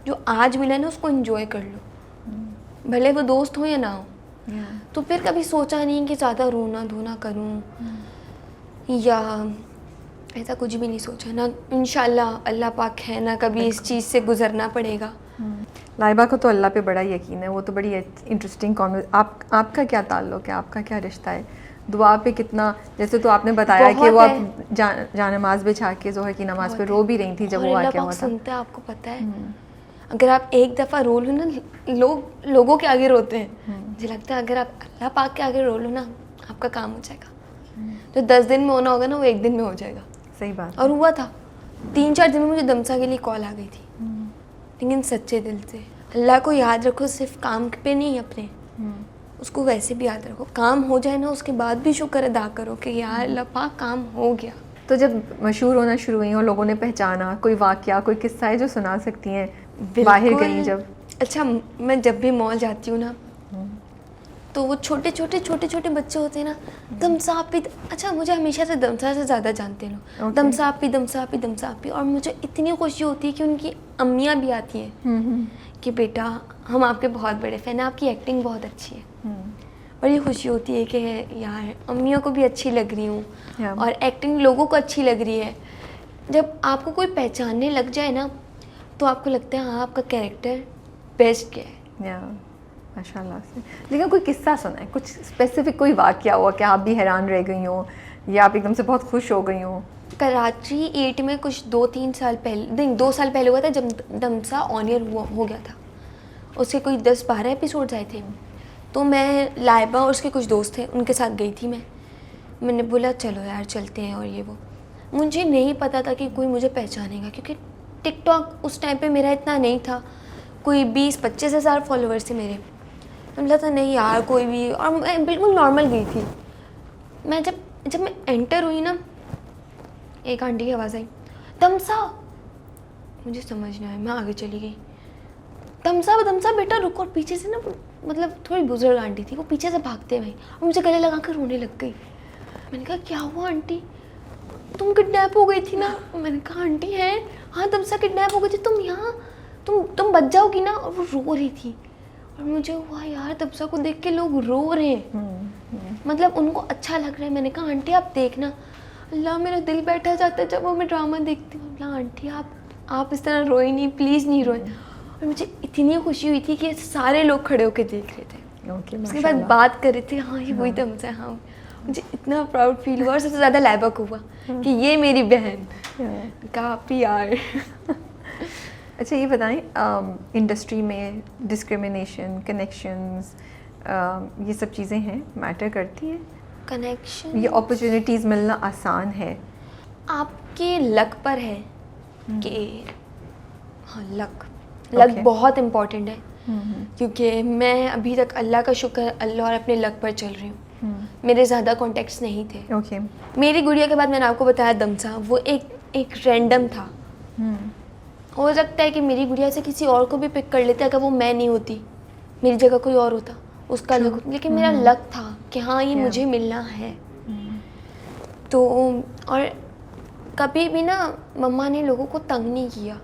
जो आज मिला ना उसको एंजॉय कर लो, भले वो दोस्त हो या ना हो। तो फिर कभी सोचा नहीं कि ज़्यादा रोना धोना करूँ या ऐसा कुछ भी नहीं सोचा ना। इंशाल्लाह अल्लाह पाक है ना, कभी इस चीज़ से गुजरना पड़ेगा। लाइबा को तो अल्लाह पे बड़ा यकीन है, वो तो बड़ी इंटरेस्टिंग आपका क्या ताल्लुक़ है, आपका क्या रिश्ता है? दुआ पे कितना, जैसे तो आपने बताया कि वो आप जा नमाज बिछा के ज़ोहर की नमाज पे रो भी रही थी जब वो वाक़या हुआ था। सुनते हैं, आपको पता है अगर आप एक दफ़ा रो लो ना, लोगों के आगे रोते हैं। मुझे लगता है अगर आप अल्लाह पाक के आगे रो लो ना, आपका काम हो जाएगा। जो 10 दिन में होना होगा ना, वो 1 दिन में हो जाएगा। सही बात। और हुआ था 3-4 दिन में मुझे दमसा के लिए कॉल आ गई थी, लेकिन सच्चे दिल से। अल्लाह को याद रखो, सिर्फ काम पे नहीं, अपने उसको वैसे भी याद रखो। काम हो जाए ना, उसके बाद भी शुक्र अदा करो कि यार अल्लाह पाक काम हो गया। तो जब मशहूर होना शुरू हुई और लोगों ने पहचाना, कोई वाक़या, कोई किस्सा है जो सुना सकती हैं बाहर गई जब? अच्छा, मैं जब भी मॉल जाती हूँ ना, तो वो छोटे छोटे बच्चे होते हैं ना, दमसा पी। अच्छा, मुझे हमेशा से दमसा से ज़्यादा जानते हैं लोग, दमसा पी। और मुझे इतनी खुशी होती है कि उनकी अम्मियाँ भी आती हैं कि बेटा हम आपके बहुत बड़े फ़ैन हैं, आपकी एक्टिंग बहुत अच्छी है। बड़ी खुशी होती है कि यार अम्मियों को भी अच्छी लग रही हूँ और एक्टिंग लोगों को अच्छी लग रही है। जब आपको कोई पहचानने लग जाए ना, तो आपको लगता है हाँ आपका कैरेक्टर बेस्ट है। माशाल्लाह से। लेकिन कोई किस्सा सुना है, कुछ स्पेसिफिक कोई वाक़या हुआ कि आप भी हैरान रह गई हो या आप एकदम से बहुत खुश हो गई हो? कराची 8 में कुछ 2-3 साल पहले, नहीं 2 साल पहले हुआ था, जब दमसा ऑन एयर हो गया था। उसके कोई 10-12 एपिसोड्स आए थे। तो मैं लाइबा और उसके कुछ दोस्त थे, उनके साथ गई थी। मैंने बोला चलो यार चलते हैं और ये वो। मुझे नहीं पता था कि कोई मुझे पहचानेगा, क्योंकि टिकटॉक उस टाइम पे मेरा इतना नहीं था, कोई 20-25 हज़ार फॉलोअर्स थे मेरे। मुझे लगा था नहीं यार कोई भी, और मैं बिल्कुल नॉर्मल गई थी। मैं जब मैं एंटर हुई ना, एक आंटी की आवाज़ आई, दमसा। मुझे समझ नहीं आया, मैं आगे चली गई। दमसा बेटा रुको। और पीछे से ना, मतलब थोड़ी बुजुर्ग आंटी थी, वो पीछे से भागते हुए और मुझे गले लगा कर रोने लग गई। मैंने कहा क्या हुआ आंटी, तुम किडनैप हो गई थी ना? मैंने कहा आंटी है, हाँ दमसा किडनैप हो गई थी, तुम यहाँ तुम बच जाओगी ना। और वो रो रही थी और मुझे हुआ यार दमसा को देख के लोग रो रहे हैं, मतलब उनको अच्छा लग रहा है। मैंने कहा आंटी आप देखना। अल्लाह मेरा दिल बैठा जाता है जब वो मैं ड्रामा देखती हूँ। अल्लाह आंटी आप इस तरह रोए नहीं, प्लीज़ नहीं रोए। और मुझे इतनी खुशी हुई थी कि सारे लोग खड़े होकर देख रहे थे। उसके बाद बात कर रहे थे, हाँ ये वही दमसा है। हाँ, मुझे इतना प्राउड फील हुआ। और सबसे ज़्यादा लाइबा को हुआ कि ये मेरी बहन। काफ़ी यार। अच्छा ये बताएं, इंडस्ट्री में डिस्क्रिमिनेशन, कनेक्शंस, ये सब चीज़ें हैं, मैटर करती हैं? कनेक्शन, ये अपॉर्चुनिटीज़ मिलना आसान है? आपके लक पर है कि हाँ लक बहुत इम्पॉर्टेंट है। क्योंकि मैं अभी तक अल्लाह का शुक्र, अल्लाह और अपने लक पर चल रही हूँ। मेरे ज़्यादा कॉन्टेक्ट्स नहीं थे। मेरी गुड़िया के बाद मैंने आपको बताया दमसा, वो एक रैंडम था। हो सकता है कि मेरी गुड़िया से किसी और को भी पिक कर लेते अगर वो मैं नहीं होती, मेरी जगह कोई और होता, उसका लक। लेकिन मेरा लक था कि हाँ ये मुझे मिलना है। तो और कभी भी ना मम्मा ने लोगों को तंग नहीं किया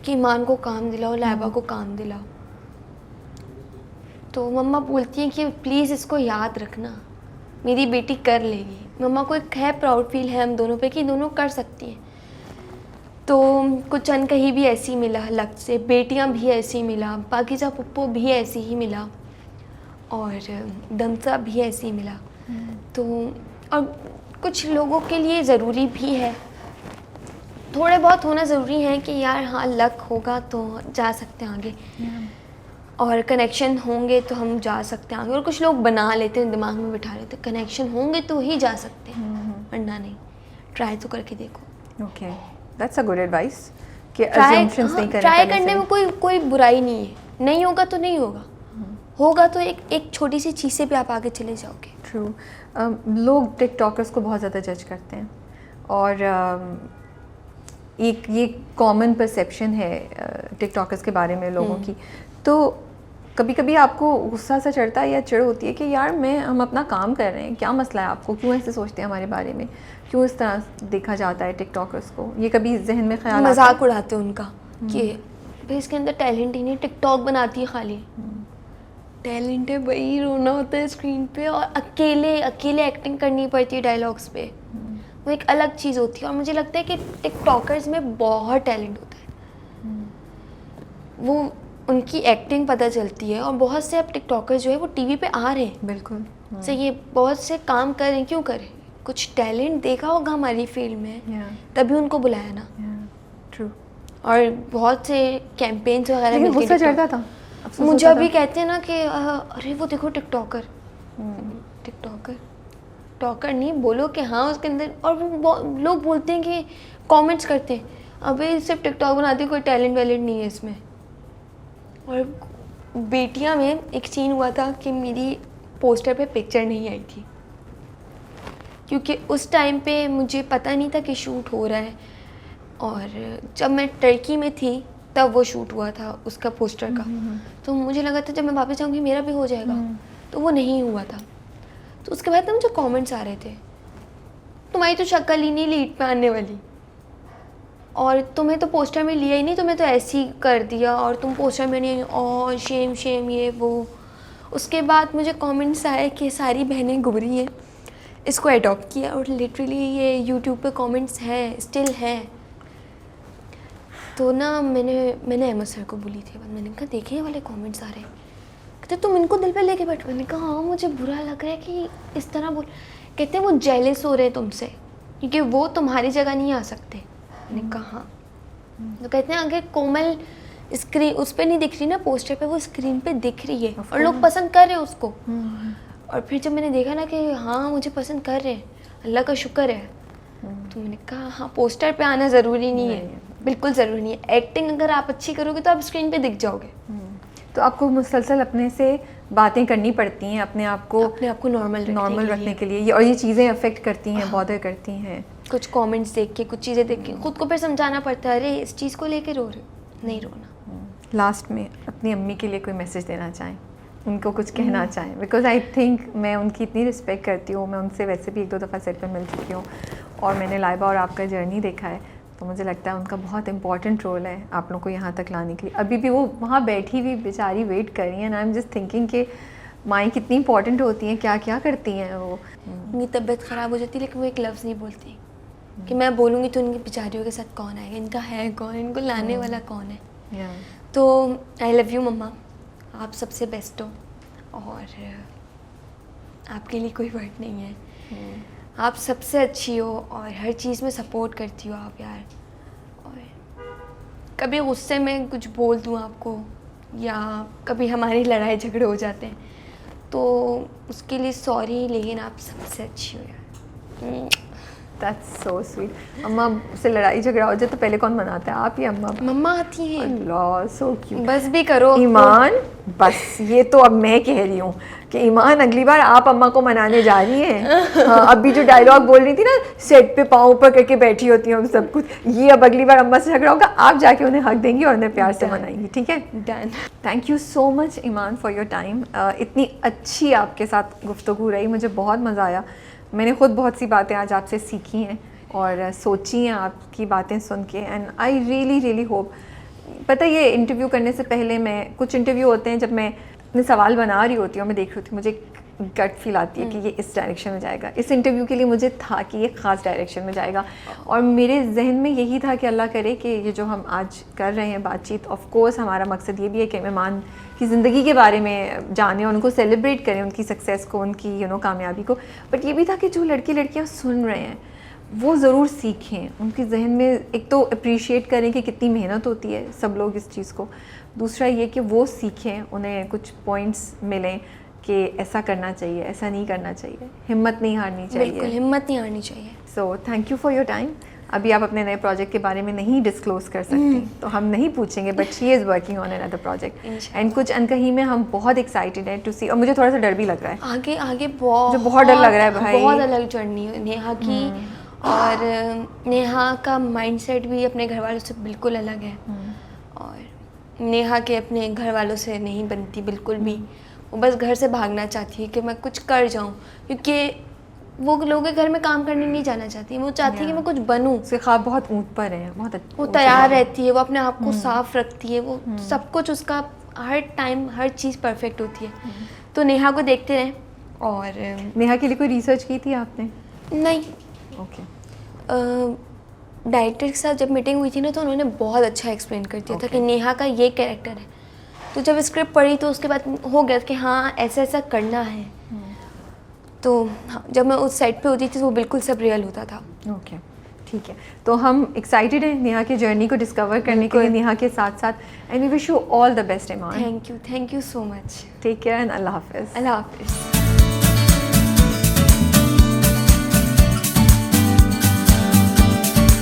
कि ईमान को काम दिलाओ, लाइबा को काम दिलाओ। तो मम्मा बोलती हैं कि प्लीज़ इसको याद रखना, मेरी बेटी कर लेगी। मम्मा को एक है प्राउड फील है हम दोनों पे कि दोनों कर सकती हैं। तो कुछ अनकही भी ऐसी मिला लक से, बेटियां भी ऐसी मिला, पाकिज़ा पुप्पो भी ऐसी ही मिला और दमसा भी ऐसी मिला। तो और कुछ लोगों के लिए ज़रूरी भी है, थोड़े बहुत होना ज़रूरी है कि यार हाँ लक होगा तो जा सकते हैं आगे। और कनेक्शन होंगे तो हम जा सकते हैं आगे। और कुछ लोग बना लेते हैं, दिमाग में बिठा लेते हैं कनेक्शन होंगे तो ही जा सकते हैं, वरना नहीं। ट्राई तो करके देखो। Okay, that's a good advice कि assumptions नहीं करने ट्राई पहले करने से। में कोई बुराई नहीं है। नहीं होगा तो नहीं होगा, होगा तो एक छोटी सी चीज़ से भी आप आगे चले जाओगे। ट्रू। लोग टिकटॉकर्स को बहुत ज़्यादा जज करते हैं और एक ये कॉमन परसेप्शन है टिकटॉकर्स के बारे में लोगों की। तो कभी कभी आपको गुस्सा सा चढ़ता है या चिढ़ होती है कि यार हम अपना काम कर रहे हैं, क्या मसला है आपको, क्यों ऐसे सोचते हैं हमारे बारे में, क्यों इस तरह देखा जाता है टिकटॉकर्स को? ये कभी जहन में ख्याल आता है? मजाक उड़ाते हैं उनका कि भाई इसके अंदर टैलेंट ही नहीं, टिकटॉक बनाती है खाली। टैलेंट है भाई, रोना होता है स्क्रीन पे और अकेले एक्टिंग करनी पड़ती है डायलॉग्स पे, वो एक अलग चीज़ होती है। और मुझे लगता है कि टिकटॉकर्स में बहुत टैलेंट होता है, वो उनकी एक्टिंग पता चलती है। और बहुत से अब टिकटॉकर्स जो है वो टीवी पे आ रहे हैं, बिल्कुल सही है, बहुत से काम कर रहे हैं। क्यों करें? कुछ टैलेंट देखा होगा हमारी फील्ड में, तभी उनको बुलाया ना। ट्रू। और बहुत से कैंपेन्स वगैरह लेकिन गुस्सा चढ़ता था? मुझे अभी कहते हैं ना कि अरे वो देखो टिकटॉकर, टॉकर नहीं बोलो कि हाँ उसके अंदर। और वो लोग बोलते हैं कि कमेंट्स करते हैं अबे सिर्फ टिकटॉक बनाती है, कोई टैलेंट वैलेंट नहीं है इसमें। और बेटियां में एक सीन हुआ था कि मेरी पोस्टर पे पिक्चर नहीं आई थी, क्योंकि उस टाइम पे मुझे पता नहीं था कि शूट हो रहा है। और जब मैं टर्की में थी तब वो शूट हुआ था उसका पोस्टर का। तो मुझे लगा था जब मैं वापस जाऊँगी मेरा भी हो जाएगा, तो वो नहीं हुआ था। तो उसके बाद ना मुझे कमेंट्स आ रहे थे, तुम्हारी तो शक्ल ही नहीं लीड पे आने वाली, और तुम्हें तो पोस्टर में लिया ही नहीं, तुम्हें तो ऐसे ही कर दिया, और तुम पोस्टर में नहीं, और शेम ये वो। उसके बाद मुझे कमेंट्स आए कि सारी बहनें गुबरी हैं, इसको अडॉप्ट किया। और लिटरली ये यूट्यूब पे कमेंट्स हैं, स्टिल हैं। तो ना मैंने अहमद सर को बोली थी, मैंने कहा देखे ये वाले कमेंट्स आ रहे हैं, कहते तुम इनको दिल पे लेके बैठो। मैंने कहा हाँ मुझे बुरा लग रहा है कि इस तरह बोल। कहते हैं वो जेलस हो रहे हैं तुमसे क्योंकि वो तुम्हारी जगह नहीं आ सकते। मैंने कहा हाँ। तो कहते हैं अगर कोमल स्क्रीन उस पर नहीं दिख रही ना पोस्टर पे, वो स्क्रीन पे दिख रही है और लोग पसंद कर रहे हैं उसको। और फिर जब मैंने देखा ना कि हाँ मुझे पसंद कर रहे हैं, अल्लाह का शुक्र है, तो मैंने कहा हाँ पोस्टर पे आना ज़रूरी नहीं है, बिल्कुल ज़रूरी नहीं है। एक्टिंग अगर आप अच्छी करोगे तो आप स्क्रीन पे दिख जाओगे। तो आपको मुसलसल अपने से बातें करनी पड़ती हैं अपने आप को नॉर्मल रखने के लिए, और ये चीज़ें अफेक्ट करती हैं, बॉदर करती हैं। कुछ कमेंट्स देख के, कुछ चीज़ें देख के खुद को फिर समझाना पड़ता है, अरे इस चीज़ को लेके रो रहे हो, नहीं रोना। लास्ट में अपनी अम्मी के लिए कोई मैसेज देना चाहें, उनको कुछ कहना चाहें? बिकॉज आई थिंक मैं उनकी इतनी रिस्पेक्ट करती हूँ, मैं उनसे वैसे भी 1-2 दफ़ा सेट पर मिल चुकी हूँ और मैंने लाइबा और आपका जर्नी देखा है, तो मुझे लगता है उनका बहुत इंपॉर्टेंट रोल है आप लोग को यहाँ तक लाने के लिए। अभी भी वो वहाँ बैठी हुई बेचारी वेट कर रही हैं, आई एम जस्ट थिंकिंग कि माएँ कितनी इंपॉर्टेंट होती हैं, क्या क्या करती हैं वो। उनकी तबीयत ख़राब हो जाती है लेकिन वो एक लफ्ज़ नहीं बोलती कि मैं बोलूँगी तो उनकी बेचारियों के साथ कौन आएगा, इनका है कौन, इनको लाने वाला कौन है। तो आई लव यू मम्मा, आप सबसे बेस्ट हो और आपके लिए कोई वर्ड नहीं है। आप सबसे अच्छी हो और हर चीज़ में सपोर्ट करती हो आप यार। और कभी गुस्से में कुछ बोल दूँ आपको या कभी हमारी लड़ाई झगड़े हो जाते हैं तो उसके लिए सॉरी, लेकिन आप सबसे अच्छी हो यार। That's so sweet. अम्मा से लड़ाई झगड़ा हो जाए तो पहले कौन मनाता है, आप या अम्मा? मम्मा आती हैं। अल्लाह सो क्यूट। बस भी करो ईमान, बस ये तो अब मैं कह रही हूँ कि ईमान अगली बार आप अम्मा को मनाने जा रही हैं। हाँ, अभी जो डायलॉग बोल रही थी ना, सेट पे पाँव ऊपर करके बैठी होती हैं सब कुछ, ये अब अगली बार अम्मा से झगड़ा होगा, आप जाके उन्हें हक देंगी और उन्हें प्यार से मनाएंगी, ठीक है? Done. Thank you so much Iman for your time. इतनी अच्छी आपके साथ गुफ्तगू रही, मुझे बहुत मज़ा आया। मैंने ख़ुद बहुत सी बातें आज आपसे सीखी हैं और सोची हैं आपकी बातें सुन के, एंड आई रियली होप। पता है ये इंटरव्यू करने से पहले मैं, कुछ इंटरव्यू होते हैं जब मैं अपने सवाल बना रही होती हूँ, मैं देख रही होती हूँ, मुझे गट फील आती है कि ये इस डायरेक्शन में जाएगा। इस इंटरव्यू के लिए मुझे था कि ये ख़ास डायरेक्शन में जाएगा और मेरे जहन में यही था कि अल्लाह करे कि ये जो हम आज कर रहे हैं बातचीत, ऑफ कोर्स हमारा मकसद ये भी है कि मेहमान की ज़िंदगी के बारे में जानें, उनको सेलिब्रेट करें, उनकी सक्सेस को, उनकी कामयाबी को, बट ये भी था कि जो लड़के लड़कियाँ सुन रहे हैं वो ज़रूर सीखें, उनके जहन में एक तो अप्रिशिएट करें कि कितनी मेहनत होती है सब लोग इस चीज़ को, दूसरा ये कि वो सीखें, उन्हें कुछ पॉइंट्स मिलें कि ऐसा करना चाहिए, ऐसा नहीं करना चाहिए, हिम्मत नहीं हारनी चाहिए। बिल्कुल हिम्मत नहीं हारनी चाहिए। So thank you for your time. अभी आप अपने नए प्रोजेक्ट के बारे में नहीं डिस्क्लोज कर सकती तो हम नहीं पूछेंगे, but she is working on another project and कुछ अनकही में हम बहुत एक्साइटेड हैं टू सी, और मुझे थोड़ा सा डर भी लग रहा है आगे आगे बहुत, मुझे बहुत डर लग रहा है भाई। बहुत अलग जर्नी है नेहा की, और नेहा का माइंडसेट भी अपने घर वालों से बिल्कुल अलग है, और नेहा के अपने घर वालों से नहीं बनती बिल्कुल भी। वो बस घर से भागना चाहती है कि मैं कुछ कर जाऊँ, क्योंकि वो लोगों के घर में काम करने नहीं जाना चाहती, वो चाहती है कि मैं कुछ बनूँ। उसके ख्वाब बहुत ऊँट पर है, बहुत अच्छा। वो तैयार रहती है, वो अपने आप को साफ रखती है, वो सब कुछ उसका हर टाइम हर चीज़ परफेक्ट होती है। तो नेहा को देखते रहें। और नेहा के लिए कोई रिसर्च की थी आपने? नहीं, ओके। डायरेक्टर के साथ जब मीटिंग हुई थी ना, तो उन्होंने बहुत अच्छा एक्सप्लेन कर दिया था कि नेहा का ये कैरेक्टर है। तो जब स्क्रिप्ट पढ़ी तो उसके बाद हो गया कि हाँ ऐसा ऐसा करना है। तो हाँ, जब मैं उस साइड पे होती थी तो वो बिल्कुल सब रियल होता था। ओके, ठीक है। तो हम एक्साइटेड हैं नेहा की जर्नी को डिस्कवर करने के लिए, नेहा के साथ साथ, and we wish you all the best Iman. Thank you so much. Take care and अल्लाह हाफिज़। अल्लाह हाफिज़।